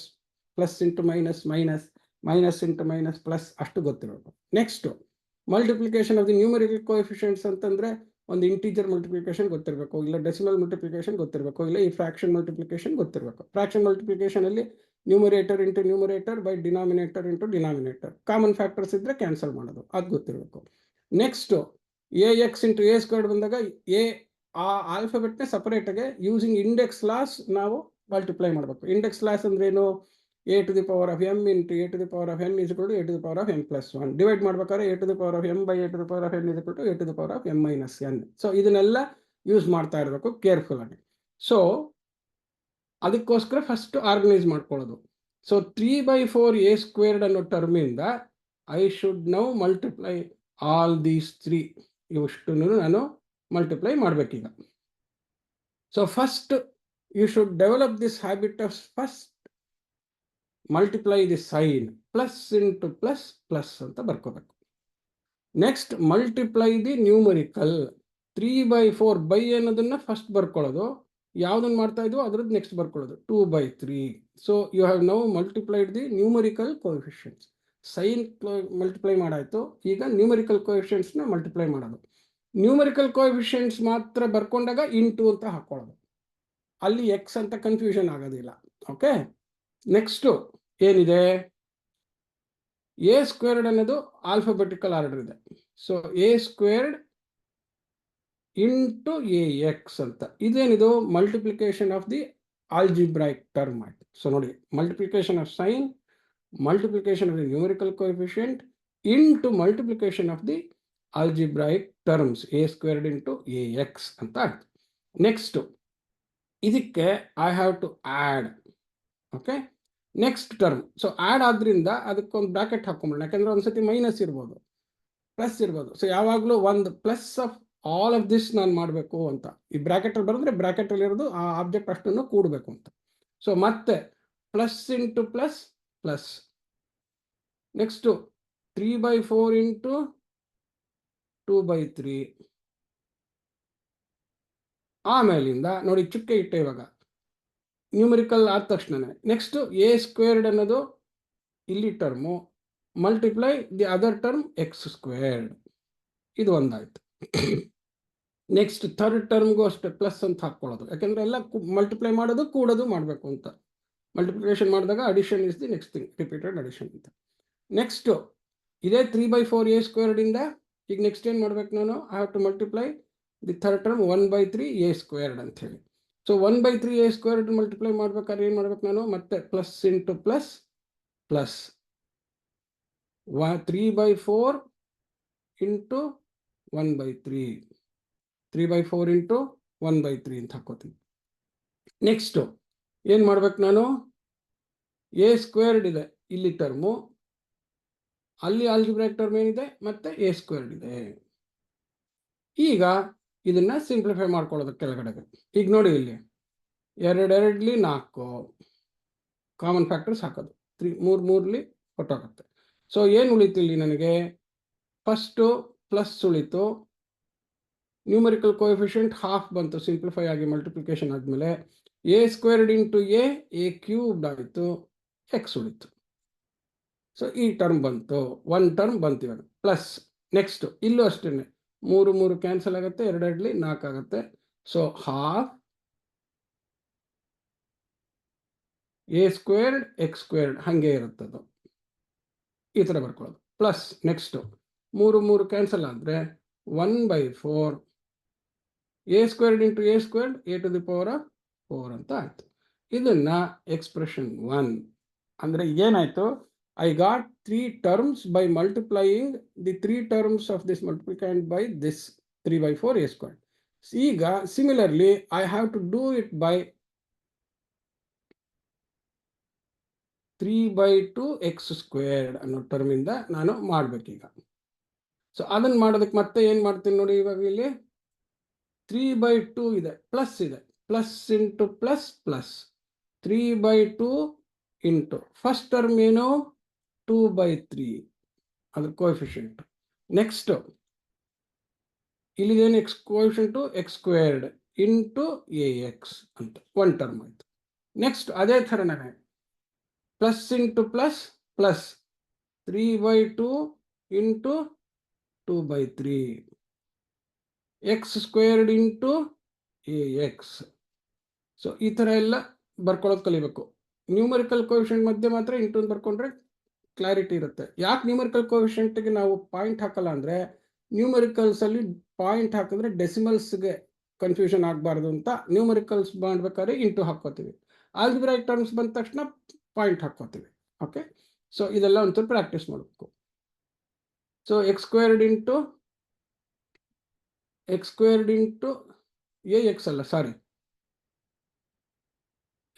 plus into minus minus, minus into minus plus, ಅಷ್ಟು ಗೊತ್ತಿರಬೇಕು. Next multiplication of the numerical coefficients ಅಂತಂದರೆ ಒಂದು ಇಂಟೀಜರ್ ಮಲ್ಟಿಪ್ಲಿಕೇಶನ್ ಗೊತ್ತಿರಬೇಕು, ಇಲ್ಲ ಡೆಸಿಮಲ್ ಮಲ್ಟಿಪ್ಲಿಕೇಶನ್ ಗೊತ್ತಿರಬೇಕು, ಇಲ್ಲ ಈ ಫ್ರಾಕ್ಷನ್ ಮಲ್ಟಿಪ್ಲಿಕೇಶನ್ ಗೊತ್ತಿರಬೇಕು. ಫ್ರಾಕ್ಷನ್ ಮಲ್ಟಿಪ್ಲಿಕೇಶನ್ ಅಲ್ಲಿ numerator into numerator by denominator into denominator, common factors ಇದ್ರೆ ಕ್ಯಾನ್ಸಲ್ ಮಾಡೋದು, ಅದು ಗೊತ್ತಿರಬೇಕು. Next AX into A squared ಬಂದಾಗ ಆ ಆಲ್ಫಾಬೆಟ್ನೇ ಸಪರೇಟಾಗಿ ಯೂಸಿಂಗ್ ಇಂಡೆಕ್ಸ್ ಲಾಸ್ ನಾವು ಮಲ್ಟಿಪ್ಲೈ ಮಾಡಬೇಕು. ಇಂಡೆಕ್ಸ್ ಲಾಸ್ ಅಂದ್ರೆ ಏನು? a to the power of m into a to the power of n is equal to a to the power of n plus 1. Divide ಮಾಡ್ಬೇಕಾದ್ರೆ a to the power of m by a to the power of n is equal to a to the power of m minus n. So ಇದನ್ನೆಲ್ಲ use ಮಾಡ್ತಾ ಇರಬೇಕು careful ಆಗಿ. So ಅದಕ್ಕೋಸ್ಕರ first organise ಮಾಡ್ಕೊಳ್ಳೋದು. So 3/4 a squared ಅನ್ನೋ ಟರ್ಮಿಂದ I should now multiply all these 3. ಇಷ್ಟನ್ನು ನಾನು ಮಲ್ಟಿಪ್ಲೈ ಮಾಡಬೇಕೀಗ. So first you should develop this habit of first multiply the sign, plus into plus plus ಅಂತ ಬರ್ಕೋಬೇಕು. Next multiply the numerical. 3/4 by ಅನ್ನೋದನ್ನ first ಬರ್ಕೊಳ್ಳೋದು, ಯಾವುದನ್ನು ಮಾಡ್ತಾ ಇದ್ವು ಅದ್ರದ್ದು ನೆಕ್ಸ್ಟ್ ಬರ್ಕೊಳ್ಳೋದು 2/3. So you have now multiplied the numerical coefficients. Sign multiply ಮಾಡಾಯ್ತು, ಈಗ ನ್ಯೂಮರಿಕಲ್ ಕೋಎಫಿಷಿಯಂಟ್ಸ್ನ ಮಲ್ಟಿಪ್ಲೈ ಮಾಡೋದು. ನ್ಯೂಮರಿಕಲ್ ಕೋಎಫಿಷಿಯಂಟ್ಸ್ ಮಾತ್ರ ಬರ್ಕೊಂಡಾಗ ಇಂಟು ಅಂತ ಹಾಕೊಳ್ಳೋದು, ಅಲ್ಲಿ ಎಕ್ಸ್ ಅಂತ ಕನ್ಫ್ಯೂಷನ್ ಆಗೋದಿಲ್ಲ. ಓಕೆ, ನೆಕ್ಸ್ಟು ಏನಿದೆ? ಎ ಸ್ಕ್ವೇರ್ಡ್ ಅನ್ನೋದು ಆಲ್ಫಾಬೆಟಿಕಲ್ ಆರ್ಡರ್ ಇದೆ. So a squared into AX ಅಂತ, ಇದೇನಿದು? Multiplication of the algebraic term ಆಯ್ತು. ಸೊ ನೋಡಿ, multiplication of sign, multiplication of the numerical coefficient into multiplication of the algebraic terms, a squared into AX ಅಂತ ಆಯ್ತು. Next ಇದಕ್ಕೆ I have to add. Okay, next term. So add ಆದ್ರಿಂದ ಅದಕ್ಕೊಂದು bracket ಹಾಕೊಂಬಿಡೋಣ, ಯಾಕಂದ್ರೆ ಒಂದ್ಸತಿ minus ಇರ್ಬೋದು, plus ಇರ್ಬೋದು. So ಯಾವಾಗಲೂ ಒಂದು plus of all of this ನಾನು ಮಾಡಬೇಕು ಅಂತ. ಈ ಬ್ರಾಕೆಟಲ್ಲಿ ಬರೆದ್ರೆ ಬ್ರಾಕೆಟಲ್ಲಿ ಇರೋದು ಆ ಆಬ್ಜೆಕ್ಟ್ ಅಷ್ಟನ್ನು ಕೂಡಬೇಕು ಅಂತ. ಸೊ ಮತ್ತೆ plus into plus plus. Next 3/4 into 2/3. ಆಮೇಲಿಂದ ನೋಡಿ ಚುಕ್ಕೆ ಇಟ್ಟೆ ಇವಾಗ ನ್ಯೂಮರಿಕಲ್ ಆದ ತಕ್ಷಣ ನೆಕ್ಸ್ಟ್ ಎ ಸ್ಕ್ವೇರ್ಡ್ ಅನ್ನೋದು ಇಲ್ಲಿ term, multiply the other term X squared. ಇದು ಒಂದಾಯ್ತು. ನೆಕ್ಸ್ಟ್ ಥರ್ಡ್ ಟರ್ಮ್ಗೂ ಅಷ್ಟೇ ಪ್ಲಸ್ ಅಂತ ಹಾಕ್ಕೊಳ್ಳೋದು, ಯಾಕೆಂದ್ರೆ ಎಲ್ಲ ಮಲ್ಟಿಪ್ಲೈ ಮಾಡೋದು ಕೂಡೋದು ಮಾಡಬೇಕು ಅಂತ. ಮಲ್ಟಿಪ್ಲಿಕೇಶನ್ ಮಾಡಿದಾಗ addition is the next thing, repeated addition ಅಂತ. ನೆಕ್ಸ್ಟು ಇದೇ 3/4 a ಸ್ಕ್ವೇರ್ಡ್ ಇಂದ ಈಗ ನೆಕ್ಸ್ಟ್ ಏನು ಮಾಡ್ಬೇಕು ನಾನು? I have to multiply the third term 1/3 a squared ಅಂತ ಹೇಳಿ. ಸೊ 1/3 a ಸ್ಕ್ವೇರ್ಡ್ ಮಲ್ಟಿಪ್ಲೈ ಮಾಡ್ಬೇಕಾದ್ರೆ ಏನು ಮಾಡ್ಬೇಕು ನಾನು? ಮತ್ತೆ plus into plus plus 3/4 into 1/3, 3/4 into 1/3 ಅಂತ ಹಾಕೋತೀನಿ. ನೆಕ್ಸ್ಟು ಏನು ಮಾಡ್ಬೇಕು ನಾನು? ಎ ಸ್ಕ್ವೇರ್ಡ್ ಇದೆ ಇಲ್ಲಿ ಟರ್ಮು, ಅಲ್ಲಿ ಆಲ್ಜಿಬ್ರೈಕ್ ಟರ್ಮ್ ಏನಿದೆ, ಮತ್ತೆ ಎ ಸ್ಕ್ವೇರ್ಡ್ ಇದೆ. ಈಗ ಇದನ್ನ ಸಿಂಪ್ಲಿಫೈ ಮಾಡ್ಕೊಳ್ಳೋದು ಕೆಳಗಡೆಗೆ. ಈಗ ನೋಡಿ ಇಲ್ಲಿ 2 4 ಕಾಮನ್ ಫ್ಯಾಕ್ಟರ್ಸ್ ಹಾಕೋದು, 3 ಹೊಟ್ಟೋಗುತ್ತೆ. ಸೊ ಏನು ಉಳಿತು ಇಲ್ಲಿ ನನಗೆ? ಫಸ್ಟು ಪ್ಲಸ್ ಉಳಿತು, ನ್ಯೂಮರಿಕಲ್ ಕೋಎಫಿಷಿಯಂಟ್ ಹಾಫ್ ಬಂತು ಸಿಂಪ್ಲಿಫೈ ಆಗಿ ಮಲ್ಟಿಪ್ಲಿಕೇಶನ್ ಆದಮೇಲೆ. A squared into A cubed ಆಯಿತು, ಎಕ್ಸ್ ಉಳಿತು. ಸೊ ಈ ಟರ್ಮ್ ಬಂತು, ಒಂದು ಟರ್ಮ್ ಬಂತು ಇವಾಗ ಪ್ಲಸ್. ನೆಕ್ಸ್ಟ್ ಇಲ್ಲೂ ಅಷ್ಟೇ 3 ಕ್ಯಾನ್ಸಲ್ ಆಗುತ್ತೆ, 2 4 ಆಗುತ್ತೆ. So half A squared X squared ಹಾಗೆ ಇರುತ್ತದು, ಈ ಥರ ಬರ್ಕೊಳ್ಳೋದು. ಪ್ಲಸ್ ನೆಕ್ಸ್ಟು 3 ಕ್ಯಾನ್ಸಲ್ ಆದರೆ 1/4 A squared into A squared a to the power of 4 ಅಂತ ಆಯ್ತು. ಇದನ್ನ ಎಕ್ಸ್ಪ್ರೆಷನ್ 1 ಅಂದರೆ ಏನಾಯ್ತು? I got 3 terms by multiplying the 3 terms of this multiplicand by this 3/4 a squared. ಈಗ similarly I have to do it by 3/2 x squared ಅನ್ನೋ ಟರ್ಮಿಂದ ನಾನು ಮಾಡಬೇಕೀಗ. So ಅದನ್ನು ಮಾಡೋದಕ್ಕೆ ಮತ್ತೆ ಏನು ಮಾಡ್ತೀನಿ ನೋಡಿ, ಇವಾಗ ಇಲ್ಲಿ 3/2 ಇದೆ, ಪ್ಲಸ್ ಇದೆ, plus into plus plus 3/2 into first term ಏನು 2/3 ಅದ್ರ ಕೋಎಫಿಷಿಯಂಟ್. ನೆಕ್ಸ್ಟ್ ಇಲ್ಲಿದೇನು X coefficient X squared into AX ಅಂತ ಒಂದು ಟರ್ಮ್ ಆಯಿತು. ನೆಕ್ಸ್ಟ್ ಅದೇ ಥರನೇ plus into plus plus 3/2 into 2/3 X squared into A X. So ಈ ಥರ ಎಲ್ಲ ಬರ್ಕೊಳ್ಳೋದು ಕಲಿಬೇಕು. ನ್ಯೂಮರಿಕಲ್ ಕೋಎಫಿಷಿಯಂಟ್ ಮಧ್ಯೆ ಮಾತ್ರ ಇಂಟು ಬರ್ಕೊಂಡ್ರೆ ಕ್ಲಾರಿಟಿ ಇರುತ್ತೆ. ಯಾಕೆ ನ್ಯೂಮರಿಕಲ್ ಕೋಎಫಿಷಿಯಂಟ್ಗೆ ನಾವು ಪಾಯಿಂಟ್ ಹಾಕಲ್ಲ ಅಂದರೆ, ನ್ಯೂಮರಿಕಲ್ಸಲ್ಲಿ ಪಾಯಿಂಟ್ ಹಾಕಿದ್ರೆ ಡೆಸಿಮಲ್ಸ್ಗೆ ಕನ್ಫ್ಯೂಷನ್ ಆಗಬಾರ್ದು ಅಂತ ನ್ಯೂಮರಿಕಲ್ಸ್ ಮಾಡಬೇಕಾದ್ರೆ ಇಂಟು ಹಾಕ್ಕೋತೀವಿ. ಆಲ್ಜಿಬ್ರಾಯಿಕ್ ಟರ್ಮ್ಸ್ ಬಂದ ತಕ್ಷಣ ಪಾಯಿಂಟ್ ಹಾಕ್ಕೋತೀವಿ. ಓಕೆ, ಸೊ ಇದೆಲ್ಲ ಒಂಚೂರು ಪ್ರಾಕ್ಟೀಸ್ ಮಾಡಬೇಕು. So X squared into A X ಅಲ್ಲ, sorry,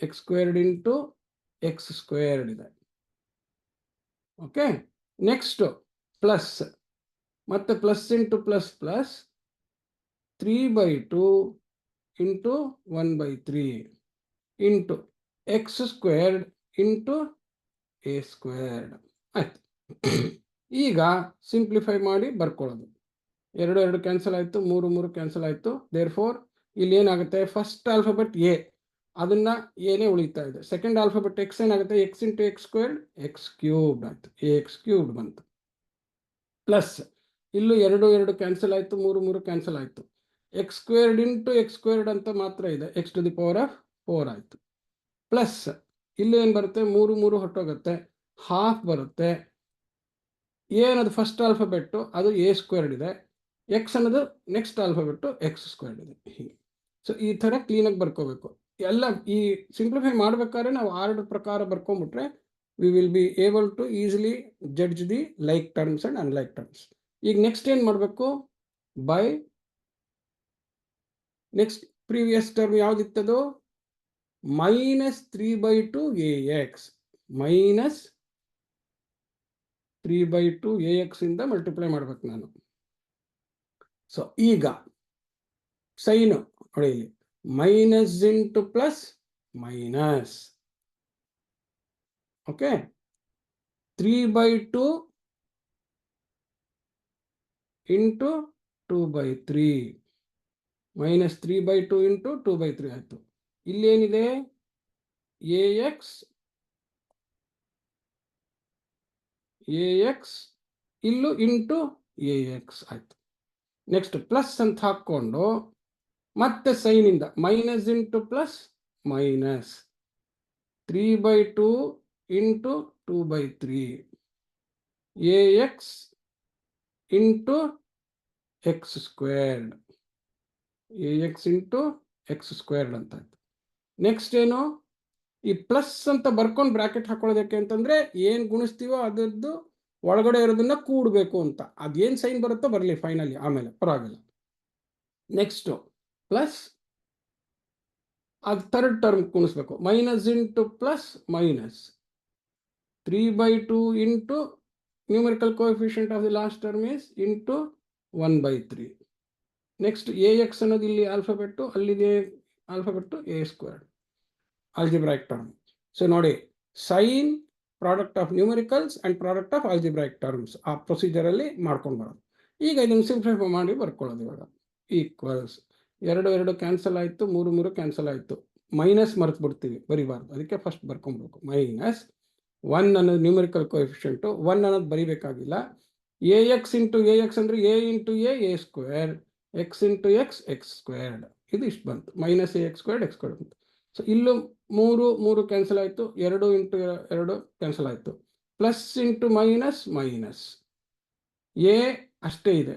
X squared into X squared ಇದೆ. ಓಕೆ, ನೆಕ್ಸ್ಟ್ ಪ್ಲಸ್, ಮತ್ತೆ plus into plus plus 3/2 into 1/3 into X squared into A squared. ಆಯ್ತು. ಈಗ ಸಿಂಪ್ಲಿಫೈ ಮಾಡಿ ಬರ್ಕೊಳ್ಳೋದು. 2 cancel ಆಯಿತು, 3 ಕ್ಯಾನ್ಸಲ್ ಆಯಿತು. ದೇರ್ಫೋರ್ ಇಲ್ಲಿ ಏನಾಗುತ್ತೆ, ಫಸ್ಟ್ ಆಲ್ಫಾಬೆಟ್ ಎ, ಅದನ್ನ ಏನೇ ಉಳಿತಾ ಇದೆ. ಸೆಕೆಂಡ್ ಆಲ್ಫಾಬೆಟ್ ಎಕ್ಸ್ ಏನಾಗುತ್ತೆ, x into X squared x cubed ಆಯ್ತು, ಎಕ್ಸ್ ಕ್ಯೂಬ್ಡ್ ಬಂತು. ಪ್ಲಸ್ ಇಲ್ಲೂ 2 ಕ್ಯಾನ್ಸಲ್ ಆಯಿತು, 3 ಕ್ಯಾನ್ಸಲ್ ಆಯಿತು. X squared into X squared ಅಂತ ಮಾತ್ರ ಇದೆ, x to the power of 4 ಆಯಿತು. ಪ್ಲಸ್ ಇಲ್ಲಿ ಏನು ಬರುತ್ತೆ, 3 ಹೊಟ್ಟೋಗುತ್ತೆ, ಹಾಫ್ ಬರುತ್ತೆ. ಏನದು ಫಸ್ಟ್ ಆಲ್ಫಾಬೆಟ್ಟು, ಅದು ಎ ಸ್ಕ್ವೇರ್ಡ್ ಇದೆ. ಎಕ್ಸ್ ಅನ್ನೋದು ನೆಕ್ಸ್ಟ್ ಆಲ್ಫಾಬೆಟ್ಟು ಎಕ್ಸ್ ಸ್ಕ್ವೇರ್ಡ್ ಇದೆ. ಹೀಗೆ ಸೊ ಈ ಥರ ಕ್ಲೀನಾಗಿ ಬರ್ಕೋಬೇಕು. ಎಲ್ಲ ಈ ಸಿಂಪ್ಲಿಫೈ ಮಾಡ್ಬೇಕಾದ್ರೆ ನಾವು ಆರ್ಡರ್ ಪ್ರಕಾರ ಬರ್ಕೊಂಡ್ಬಿಟ್ರೆ we will be able to easily judge the like terms and unlike terms. ಈಗ ನೆಕ್ಸ್ಟ್ ಏನು ಮಾಡಬೇಕು, ಬೈ ನೆಕ್ಸ್ಟ್ ಪ್ರೀವಿಯಸ್ ಟರ್ಮ್ ಯಾವುದಿತ್ತದು, -3/2 ax, -3/2 ax ಇಂದ ಮಲ್ಟಿಪ್ಲೈ ಮಾಡ್ಬೇಕು ನಾನು. ಸೊ ಈಗ ಸೈನು ನೋಡಿ, ಇಲ್ಲಿ minus into plus minus. Okay, 3/2 into 2/3 -3/2 into 2/3 ಆಯಿತು. ಇಲ್ಲೇನಿದೆ, ax ಇಲ್ಲೂ ಇಂಟು ax ಆಯಿತು. ನೆಕ್ಸ್ಟ್ ಪ್ಲಸ್ ಅಂತ ಹಾಕ್ಕೊಂಡು ಮತ್ತೆ ಸೈನಿಂದ minus into plus minus 3/2 into 2/3 ax into X squared, ax into X squared ಅಂತ ಆಯ್ತು. ನೆಕ್ಸ್ಟ್ ಏನು, ಈ ಪ್ಲಸ್ ಅಂತ ಬರ್ಕೊಂಡು ಬ್ರಾಕೆಟ್ ಹಾಕೊಳ್ಳೋದಕ್ಕೆ ಅಂತಂದ್ರೆ ಏನು ಗುಣಿಸ್ತೀವೋ ಅದರದ್ದು ಒಳಗಡೆ ಇರೋದನ್ನ ಕೂಡಬೇಕು ಅಂತ. ಅದೇನು ಸೈನ್ ಬರುತ್ತೋ ಬರಲಿ ಫೈನಲಿ, ಆಮೇಲೆ ಪರವಾಗಿಲ್ಲ. ನೆಕ್ಸ್ಟ್ ಪ್ಲಸ್ ಅದು ಥರ್ಡ್ ಟರ್ಮ್ ಕುಣಿಸ್ಬೇಕು, minus into plus minus 3/2 into numerical coefficient of the last term is into 1/3. Next ax ಅನ್ನೋದು ಇಲ್ಲಿ ಆಲ್ಫಾಬೆಟ್ಟು, ಅಲ್ಲಿದೆ alphabet A squared, algebraic term. So ನೋಡಿ, sign, product of numericals and product of algebraic terms, ಆ ಪ್ರೊಸೀಜರಲ್ಲಿ ಮಾಡ್ಕೊಂಡು ಬರೋದು. ಈಗ ಇದನ್ನು ಸಿಂಪ್ಲಿಫೈ ಮಾಡಿ ಬರ್ಕೊಳ್ಳೋದು. ಇವಾಗ ಈಕ್ವಲ್ಸ್ 2 ಕ್ಯಾನ್ಸಲ್ ಆಯಿತು, 3 ಕ್ಯಾನ್ಸಲ್ ಆಯಿತು. ಮೈನಸ್ ಮರೆತು ಬಿಡ್ತೀವಿ, ಬರಿಬಾರ್ದು, ಅದಕ್ಕೆ ಫಸ್ಟ್ ಬರ್ಕೊಬೇಕು. ಮೈನಸ್ 1 ಅನ್ನೋದು ನ್ಯೂಮರಿಕಲ್ ಕೋಎಫಿಷಿಯಂಟು, 1 ಅನ್ನೋದು ಬರಿಬೇಕಾಗಿಲ್ಲ. ax ಇಂಟು ax ಅಂದರೆ a into a square, X into X squared, ಇದು ಇಷ್ಟು ಬಂತು. Minus ax squared X squared ಬಂತು. ಸೊ ಇಲ್ಲೂ 3 ಕ್ಯಾನ್ಸಲ್ ಆಯಿತು, 2 ಇಂಟು 2 ಕ್ಯಾನ್ಸಲ್ ಆಯಿತು. Plus into minus minus, A ಅಷ್ಟೇ ಇದೆ,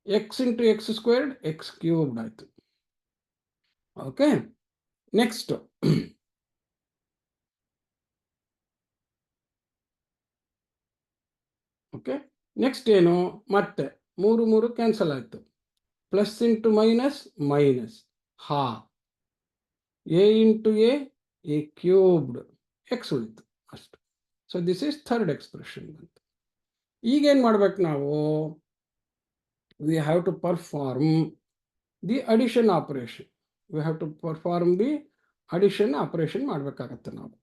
X into X squared x cubed ಆಯಿತು. ಓಕೆ, ನೆಕ್ಸ್ಟ್ ಓಕೆ, ನೆಕ್ಸ್ಟ್ ಏನು, ಮತ್ತೆ 3 ಕ್ಯಾನ್ಸಲ್ ಆಯಿತು. ಪ್ಲಸ್ ಇಂಟು ಮೈನಸ್ ಮೈನಸ್, ಹಾ, A into A cubed, X ಉಳಿತು ಅಷ್ಟು. So this is third expression ಅಂತ. ಈಗೇನು ಮಾಡ್ಬೇಕು ನಾವು, we have to perform the addition operation. Addition operation ಮಾಡಬೇಕಾಗತ್ತೆ ನಾವು.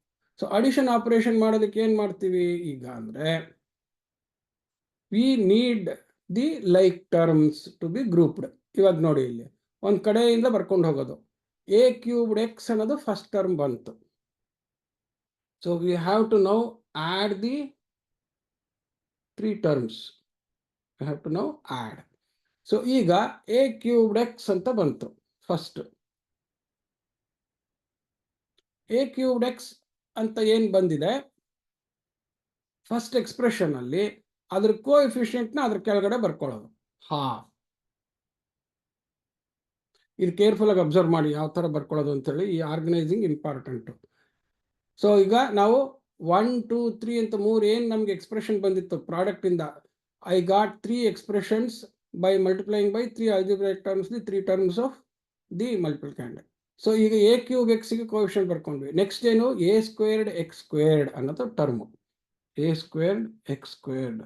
ಸೊ ಅಡಿಷನ್ ಆಪರೇಷನ್ ಮಾಡೋದಕ್ಕೆ ಏನು ಮಾಡ್ತೀವಿ ಈಗ ಅಂದರೆ, we need the like terms to be grouped. ಇವಾಗ ನೋಡಿ, ಇಲ್ಲಿ ಒಂದು ಕಡೆಯಿಂದ ಬರ್ಕೊಂಡು ಹೋಗೋದು, ಎ ಕ್ಯೂಬ್ಡ್ ಎಕ್ಸ್ ಅನ್ನೋದು ಫಸ್ಟ್ ಟರ್ಮ್ ಬಂತು. So we have to now add the 3 terms. We have to now add. So ಈಗ ಎ ಕ್ಯೂಬ್ಡ್ ಎಕ್ಸ್ ಅಂತ ಬಂತು. ಫಸ್ಟ್ ಎ ಕ್ಯೂಬ್ಡ್ ಎಕ್ಸ್ ಅಂತ ಏನು ಬಂದಿದೆ, ಫಸ್ಟ್ ಎಕ್ಸ್ಪ್ರೆಷನ್ ಅಲ್ಲಿ ಅದ್ರ ಕೋಎಫಿಷಿಯಂಟ್ನ ಅದ್ರ ಕೆಳಗಡೆ ಬರ್ಕೊಳ್ಳೋದು ಹಾಫ್. ಇದು ಕೇರ್ಫುಲ್ ಆಗಿ ಅಬ್ಸರ್ವ್ ಮಾಡಿ ಯಾವ ಥರ ಬರ್ಕೊಳ್ಳೋದು ಅಂತೇಳಿ. ಈ ಆರ್ಗನೈಸಿಂಗ್ ಇಂಪಾರ್ಟೆಂಟು. ಸೊ ಈಗ ನಾವು 1 2 3 ಅಂತ 3 ಏನು ನಮಗೆ ಎಕ್ಸ್ಪ್ರೆಷನ್ ಬಂದಿತ್ತು ಪ್ರಾಡಕ್ಟಿಂದ, I got 3 expressions by multiplying by 3 algebraic terms the 3 terms of the multiplicand. So ಈಗ ಎ ಕ್ಯೂಬ್ ಎಕ್ಸ್ಗೆ ಕೋಎಫಿಷಿಯಂಟ್ ಬರ್ಕೊಂಡ್ವಿ. ನೆಕ್ಸ್ಟ್ ಏನು, ಎ ಸ್ಕ್ವೇರ್ಡ್ ಎಕ್ಸ್ ಸ್ಕ್ವೇರ್ಡ್ ಅನ್ನೋದು term. A squared X squared.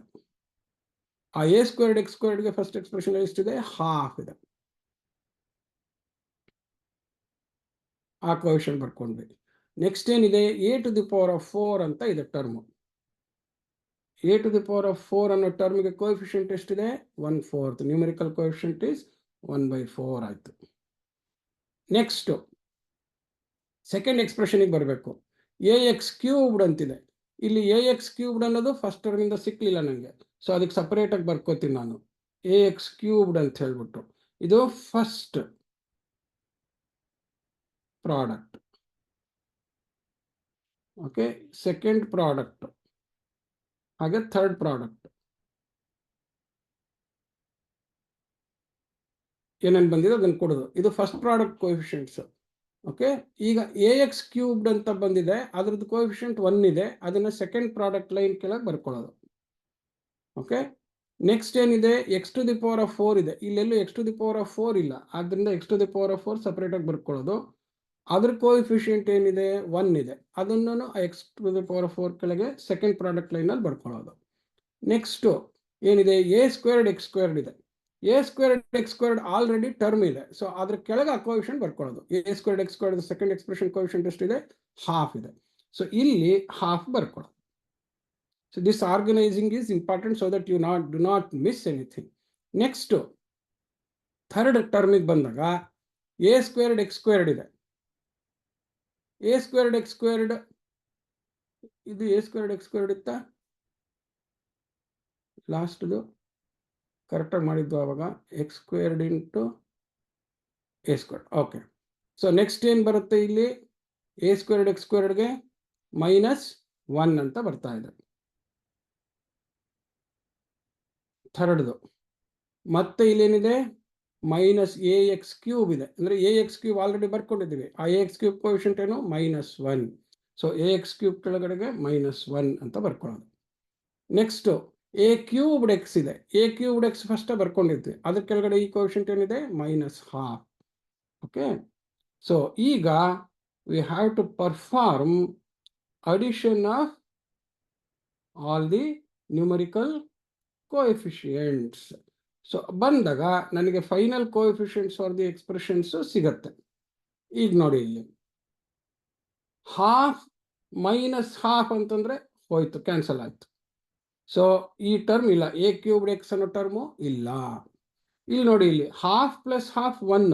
ಆ ಎ ಸ್ಕ್ವೇರ್ಡ್ ಎಕ್ಸ್ ಸ್ಕ್ವೇರ್ಡ್ಗೆ first expression ಎಷ್ಟಿದೆ, half ಇದೆ. ಆ ಕೋಎಫಿಷಿಯಂಟ್ ಬರ್ಕೊಂಡ್ವಿ. ನೆಕ್ಸ್ಟ್ ಏನಿದೆ, A to the power of 4 ಅಂತ ಇದೆ term. A to the power of 4 ಅನ್ನೋ ಟರ್ಮ್ಗೆ ಕೋಎಫಿಷಿಯಂಟ್ ಎಷ್ಟಿದೆ, 1/4. ನ್ಯೂಮೆರಿಕಲ್ ಕೋಎಫಿಷಿಯಂಟ್ ಈಸ್ 1/4 ಆಯಿತು. ನೆಕ್ಸ್ಟು ಸೆಕೆಂಡ್ ಎಕ್ಸ್ಪ್ರೆಷನಿಗೆ ಬರಬೇಕು. ಎ ಎಕ್ಸ್ ಕ್ಯೂಬ್ಡ್ ಅಂತಿದೆ. ಇಲ್ಲಿ ಎ ಎಕ್ಸ್ ಕ್ಯೂಬ್ಡ್ ಅನ್ನೋದು ಫಸ್ಟ್ ಟರ್ಮಿಂದ ಸಿಕ್ಕಲಿಲ್ಲ ನನಗೆ, ಸೊ ಅದಕ್ಕೆ ಸಪರೇಟಾಗಿ ಬರ್ಕೋತೀನಿ ನಾನು. ಎ ಎಕ್ಸ್ ಕ್ಯೂಬ್ಡ್ ಅಂತ ಹೇಳ್ಬಿಟ್ಟು ಇದು first product. Okay, second product, ಹಾಗೆ ಥರ್ಡ್ ಪ್ರಾಡಕ್ಟ್ ಏನೇನು ಬಂದಿದೆ ಅದನ್ನು ಕೊಡೋದು. ಇದು ಫಸ್ಟ್ ಪ್ರಾಡಕ್ಟ್ ಕೋಎಫಿಷಿಯಂಟ್ಸ್. ಓಕೆ, ಈಗ ಎ ಎಕ್ಸ್ ಕ್ಯೂಬ್ಡ್ ಅಂತ ಬಂದಿದೆ, ಅದ್ರದ್ದು ಕೋಎಫಿಷಿಯಂಟ್ 1 ಇದೆ, ಅದನ್ನು ಸೆಕೆಂಡ್ ಪ್ರಾಡಕ್ಟ್ ಲೈನ್ ಕೆಳಗೆ ಬರ್ಕೊಳ್ಳೋದು. ಓಕೆ, ನೆಕ್ಸ್ಟ್ ಏನಿದೆ, X to the power of 4 ಇದೆ. ಇಲ್ಲೆಲ್ಲೂ X to the power of 4 ಇಲ್ಲ, ಆದ್ದರಿಂದ X to the power of 4 ಸಪ್ರೇಟಾಗಿ ಬರ್ಕೊಳ್ಳೋದು. ಅದ್ರ ಕೋಎಫಿಷಿಯಂಟ್ ಏನಿದೆ, 1 ಇದೆ, ಅದನ್ನು X to the power of 4 ಕೆಳಗೆ ಸೆಕೆಂಡ್ ಪ್ರಾಡಕ್ಟ್ ಲೈನಲ್ಲಿ ಬರ್ಕೊಳ್ಳೋದು. ನೆಕ್ಸ್ಟು ಏನಿದೆ, ಎ ಸ್ಕ್ವೇರ್ಡ್ ಎಕ್ಸ್ ಸ್ಕ್ವೇರ್ಡ್ ಇದೆ. A squared X squared already term ಇದೆ, ಸೊ ಅದ್ರ ಕೆಳಗೆ ಆ ಕೋಎಫಿಷಿಯಂಟ್ ಬರ್ಕೊಳ್ಳೋದು. A squared X squared second expression coefficient ಎಷ್ಟಿದೆ, ಹಾಫ್ ಇದೆ. ಸೊ ಇಲ್ಲಿ ಹಾಫ್ ಬರ್ಕೊಳ್ಳೋದು. So this organising is important so that you do not miss anything. Next third ಟರ್ಮಿಗೆ ಬಂದಾಗ ಎ ಸ್ಕ್ವೇರ್ಡ್ ಎಕ್ಸ್ ಸ್ಕ್ವೇರ್ಡ್ ಇದೆ. ಎ ಸ್ಕ್ವೇರ್ಡ್ ಎಕ್ಸ್ ಸ್ಕ್ವೇರ್ಡ್ ಇದು A squared X squared ಇತ್ತಾ, ಲಾಸ್ಟ್ದು ಕರೆಕ್ಟಾಗಿ ಮಾಡಿದ್ದು ಆವಾಗ, X squared into A squared. Okay, so next ಏನು ಬರುತ್ತೆ ಇಲ್ಲಿ, ಎ ಸ್ಕ್ವೇರ್ಡ್ ಎಕ್ಸ್ ಸ್ಕ್ವೇರ್ಡ್ಗೆ -1 ಅಂತ ಬರ್ತಾ ಇದೆ ಥರ್ಡ್ದು. ಮತ್ತೆ ಇಲ್ಲೇನಿದೆ, ಮೈನಸ್ ಎ ಎಕ್ಸ್ ಕ್ಯೂಬ್ ಇದೆ. ಅಂದರೆ ಎ ಎಕ್ಸ್ ಕ್ಯೂಬ್ ಆಲ್ರೆಡಿ ಬರ್ಕೊಂಡಿದ್ದೀವಿ. ಆ ಎ ಎಕ್ಸ್ ಕ್ಯೂಬ್ ಕೋಎಫಿಷಿಯಂಟ್ ಏನು, -1. ಸೊ ಎ ಎಕ್ಸ್ ಕ್ಯೂಬ್ ಕೆಳಗಡೆಗೆ -1 ಅಂತ ಬರ್ಕೊಳ್ಳೋದು. ನೆಕ್ಸ್ಟು ಎ ಕ್ಯೂಬ್ಡ್ ಎಕ್ಸ್ ಇದೆ. ಎ ಕ್ಯೂಬ್ಡ್ ಎಕ್ಸ್ ಫಸ್ಟ್ ಬರ್ಕೊಂಡಿದ್ವಿ, ಅದ್ರ ಕೆಳಗಡೆ ಈ ಕೋಎಫಿಷಿಯಂಟ್ ಏನಿದೆ, -1/2. ಓಕೆ, ಸೊ ಈಗ we have to perform addition of all the numerical coefficients. So ಬಂದಾಗ ನನಗೆ final coefficients for the expressions ಸಿಗತ್ತೆ. ಈಗ ನೋಡಿ, ಇಲ್ಲಿ ಹಾಫ್ -1/2 ಅಂತಂದ್ರೆ ಹೋಯ್ತು, ಕ್ಯಾನ್ಸಲ್ ಆಯ್ತು. ಸೊ ಈ ಟರ್ಮ್ ಇಲ್ಲ, ಎ ಕ್ಯೂಬ್ಡ್ ಎಕ್ಸ್ ಅನ್ನೋ ಟರ್ಮು ಇಲ್ಲ. ಇಲ್ಲಿ ನೋಡಿ, ಇಲ್ಲಿ ಹಾಫ್ ಪ್ಲಸ್ ಹಾಫ್ 1,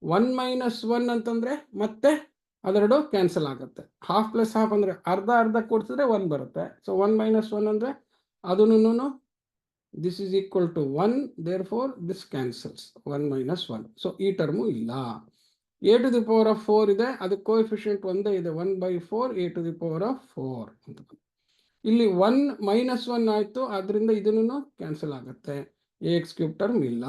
1 - 1 ಅಂತಂದ್ರೆ ಮತ್ತೆ ಅದೆರಡು ಕ್ಯಾನ್ಸಲ್ ಆಗುತ್ತೆ. ಹಾಫ್ ಪ್ಲಸ್ ಹಾಫ್ ಅಂದರೆ ಅರ್ಧ ಅರ್ಧ ಕೊಡ್ಸಿದ್ರೆ 1 ಬರುತ್ತೆ. ಸೊ 1 - 1 ಅಂದರೆ ಅದನ್ನು this is equal to 1, therefore this cancels, 1 - 1. So ಈ ಟರ್ಮು ಇಲ್ಲ. A to the power of 4 ಇದೆ, ಅದಕ್ಕೆ ಕೋಎಫಿಷಿಯಂಟ್ ಒಂದೇ ಇದೆ, 1/4 A to the power of 4 ಅಂತ. ಇಲ್ಲಿ 1 - 1 ಆಯಿತು, ಆದ್ದರಿಂದ ಇದನ್ನು ಕ್ಯಾನ್ಸಲ್ ಆಗುತ್ತೆ. ಎ ಎಕ್ಸ್ ಕ್ಯೂಬ್ ಟರ್ಮ್ ಇಲ್ಲ.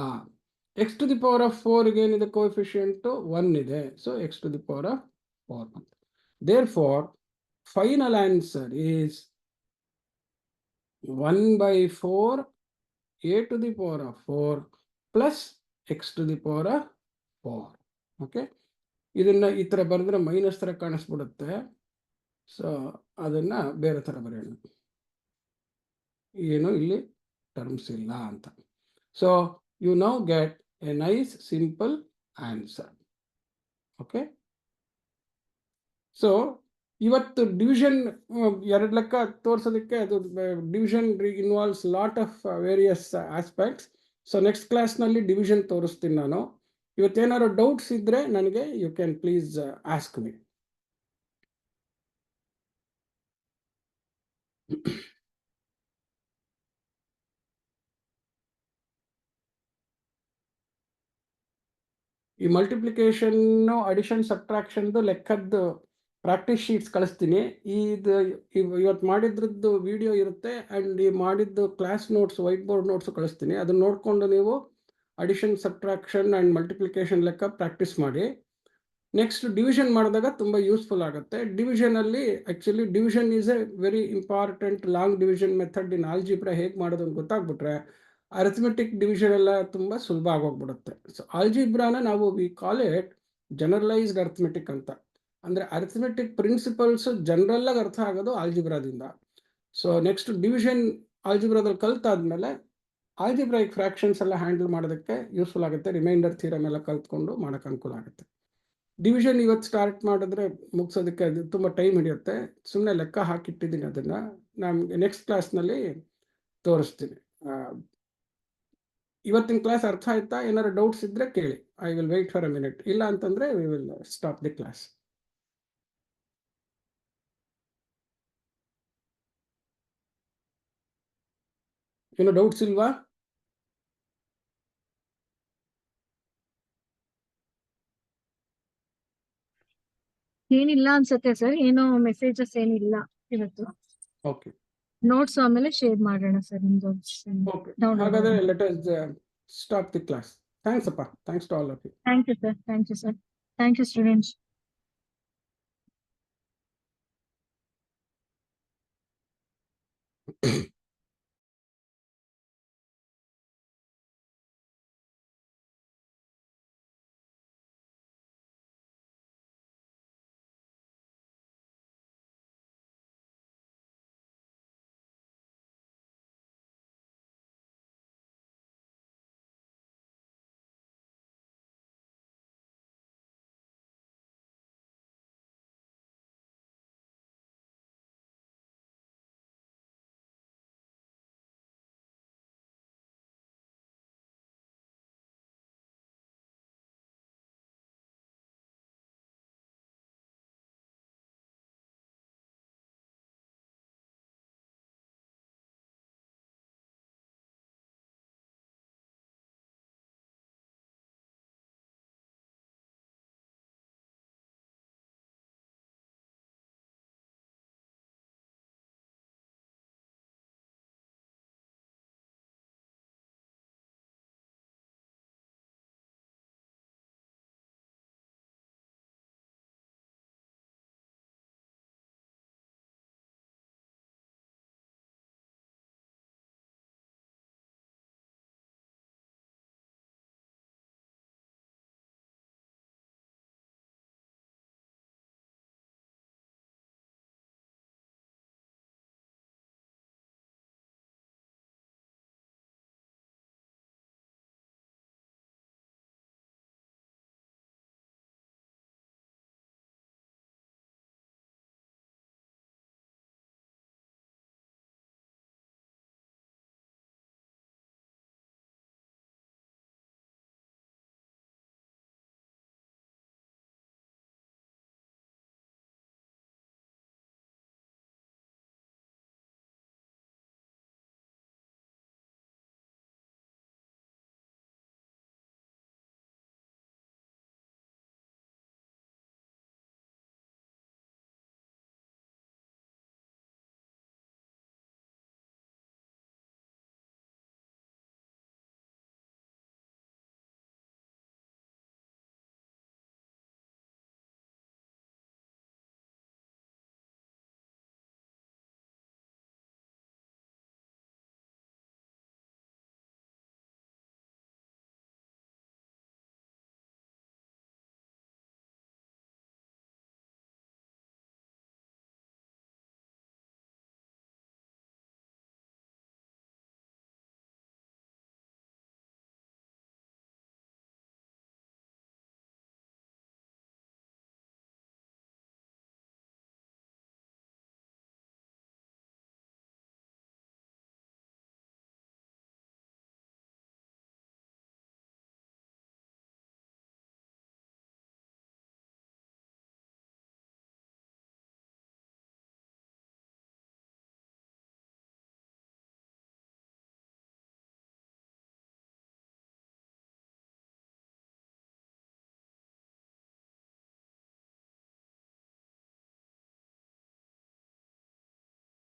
X to the power of 4ಗೆ ಏನಿದೆ, ಕೋಎಫಿಷಿಯಂಟು 1 ಇದೆ, so X to the power of 4 ಅಂತ. Therefore final answer is 1/4 A to the power of 4 plus X to the power of 4. Okay, ಇದನ್ನು ಈ ಥರ ಬರೆದ್ರೆ minus ಥರ ಕಾಣಿಸ್ಬಿಡುತ್ತೆ, ಸೊ ಅದನ್ನು ಬೇರೆ ಥರ ಬರೆಯೋಣ, ಏನು ಇಲ್ಲಿ ಟರ್ಮ್ಸ್ ಇಲ್ಲ ಅಂತ. So you now get a nice simple answer. Okay, so ಇವತ್ತು ಡಿವಿಷನ್ 2 ಲೆಕ್ಕ ತೋರಿಸೋದಕ್ಕೆ, ಅದು division involves lot of various aspects. So next ಕ್ಲಾಸ್ನಲ್ಲಿ ಡಿವಿಷನ್ ತೋರಿಸ್ತೀನಿ ನಾನು. ಇವತ್ತೇನಾದ್ರು ಡೌಟ್ಸ್ ಇದ್ದರೆ ನನಗೆ you can please ask me. ಈ ಮಲ್ಟಿಪ್ಲಿಕೇಶನ್ ಅಡಿಷನ್ ಸಬ್ಟ್ರಾಕ್ಷನ್ದು ಲೆಕ್ಕದ್ದು ಪ್ರಾಕ್ಟೀಸ್ ಶೀಟ್ಸ್ ಕಳಿಸ್ತೀನಿ. ಇವತ್ತು ಮಾಡಿದ್ರದ್ದು ವಿಡಿಯೋ ಇರುತ್ತೆ ಆ್ಯಂಡ್ ಈ ಮಾಡಿದ್ದು class notes white board notes ಕಳಿಸ್ತೀನಿ. ಅದನ್ನು ನೋಡಿಕೊಂಡು ನೀವು ಅಡಿಷನ್ ಸಬ್ಟ್ರಾಕ್ಷನ್ ಆ್ಯಂಡ್ ಮಲ್ಟಿಪ್ಲಿಕೇಶನ್ ಲೆಕ್ಕ ಪ್ರಾಕ್ಟೀಸ್ ಮಾಡಿ. ನೆಕ್ಸ್ಟ್ ಡಿವಿಷನ್ ಮಾಡಿದಾಗ ತುಂಬ ಯೂಸ್ಫುಲ್ ಆಗುತ್ತೆ. ಡಿವಿಷನಲ್ಲಿ actually division is A very important. Long division method in algebra ಹೇಗೆ ಮಾಡೋದು ಅಂತ ಗೊತ್ತಾಗ್ಬಿಟ್ರೆ ಅರಿಥಮೆಟಿಕ್ ಡಿವಿಷನ್ ಎಲ್ಲ ತುಂಬ ಸುಲಭ ಆಗೋಗ್ಬಿಡುತ್ತೆ. ಸೊ ಆಲ್ಜಿಬ್ರಾನ ನಾವು we call it generalised arithmetic ಅಂತ. ಅಂದರೆ ಅರಿಥಮೆಟಿಕ್ ಪ್ರಿನ್ಸಿಪಲ್ಸ್ ಜನರಲ್ಲಾಗಿ ಅರ್ಥ ಆಗೋದು ಆಲ್ಜಿಬ್ರಾದಿಂದ. ಸೊ ನೆಕ್ಸ್ಟ್ ಡಿವಿಷನ್ ಆಲ್ಜಿಬ್ರಾದಲ್ಲಿ ಕಲ್ತಾದ್ಮೇಲೆ ಆಲ್ಜಿಬ್ರಾಯಿಕ್ ಫ್ರ್ಯಾಕ್ಷನ್ಸ್ ಎಲ್ಲ ಹ್ಯಾಂಡಲ್ ಮಾಡೋದಕ್ಕೆ ಯೂಸ್ಫುಲ್ ಆಗುತ್ತೆ. ರಿಮೈಂಡರ್ ಥಿಯರಮ್ ಎಲ್ಲ ಕಲ್ತ್ಕೊಂಡು ಮಾಡೋಕ್ಕೆ ಅನುಕೂಲ ಆಗುತ್ತೆ. ಡಿವಿಷನ್ ಇವತ್ತು ಸ್ಟಾರ್ಟ್ ಮಾಡಿದ್ರೆ ಮುಗಿಸೋದಕ್ಕೆ ಅದು ತುಂಬ ಟೈಮ್ ಹಿಡಿಯುತ್ತೆ. ಸುಮ್ಮನೆ ಲೆಕ್ಕ ಹಾಕಿಟ್ಟಿದ್ದೀನಿ, ಅದನ್ನು ನಮಗೆ ನೆಕ್ಸ್ಟ್ ಕ್ಲಾಸ್ನಲ್ಲಿ ತೋರಿಸ್ತೀನಿ. ಇವತ್ತಿನ ಕ್ಲಾಸ್ ಅರ್ಥ ಆಯ್ತಾ? ಏನಾದ್ರು ಡೌಟ್ಸ್ ಇದ್ದರೆ ಕೇಳಿ. I will wait for a minute. ಇಲ್ಲ ಅಂತಂದರೆ we will stop the class. ಏನು ಡೌಟ್ಸ್ ಇಲ್ವಾ? ಏನಿಲ್ಲ ಅನ್ಸುತ್ತೆ ಸರ್, ಏನೋ ಮೆಸೇಜಸ್ ಏನಿಲ್ಲ ಇವತ್ತು. ಓಕೆ ನೋಟ್ಸ್ ಆಮೇಲೆ ಶೇರ್ ಮಾಡೋಣ ಸರ್. ಓಕೆ, ಹಾಗಾದರೆ let us stop the class. Thanks ಅಪ್ಪ. Thanks to all of you. Thank you sir. Thank you sir. Thank you students.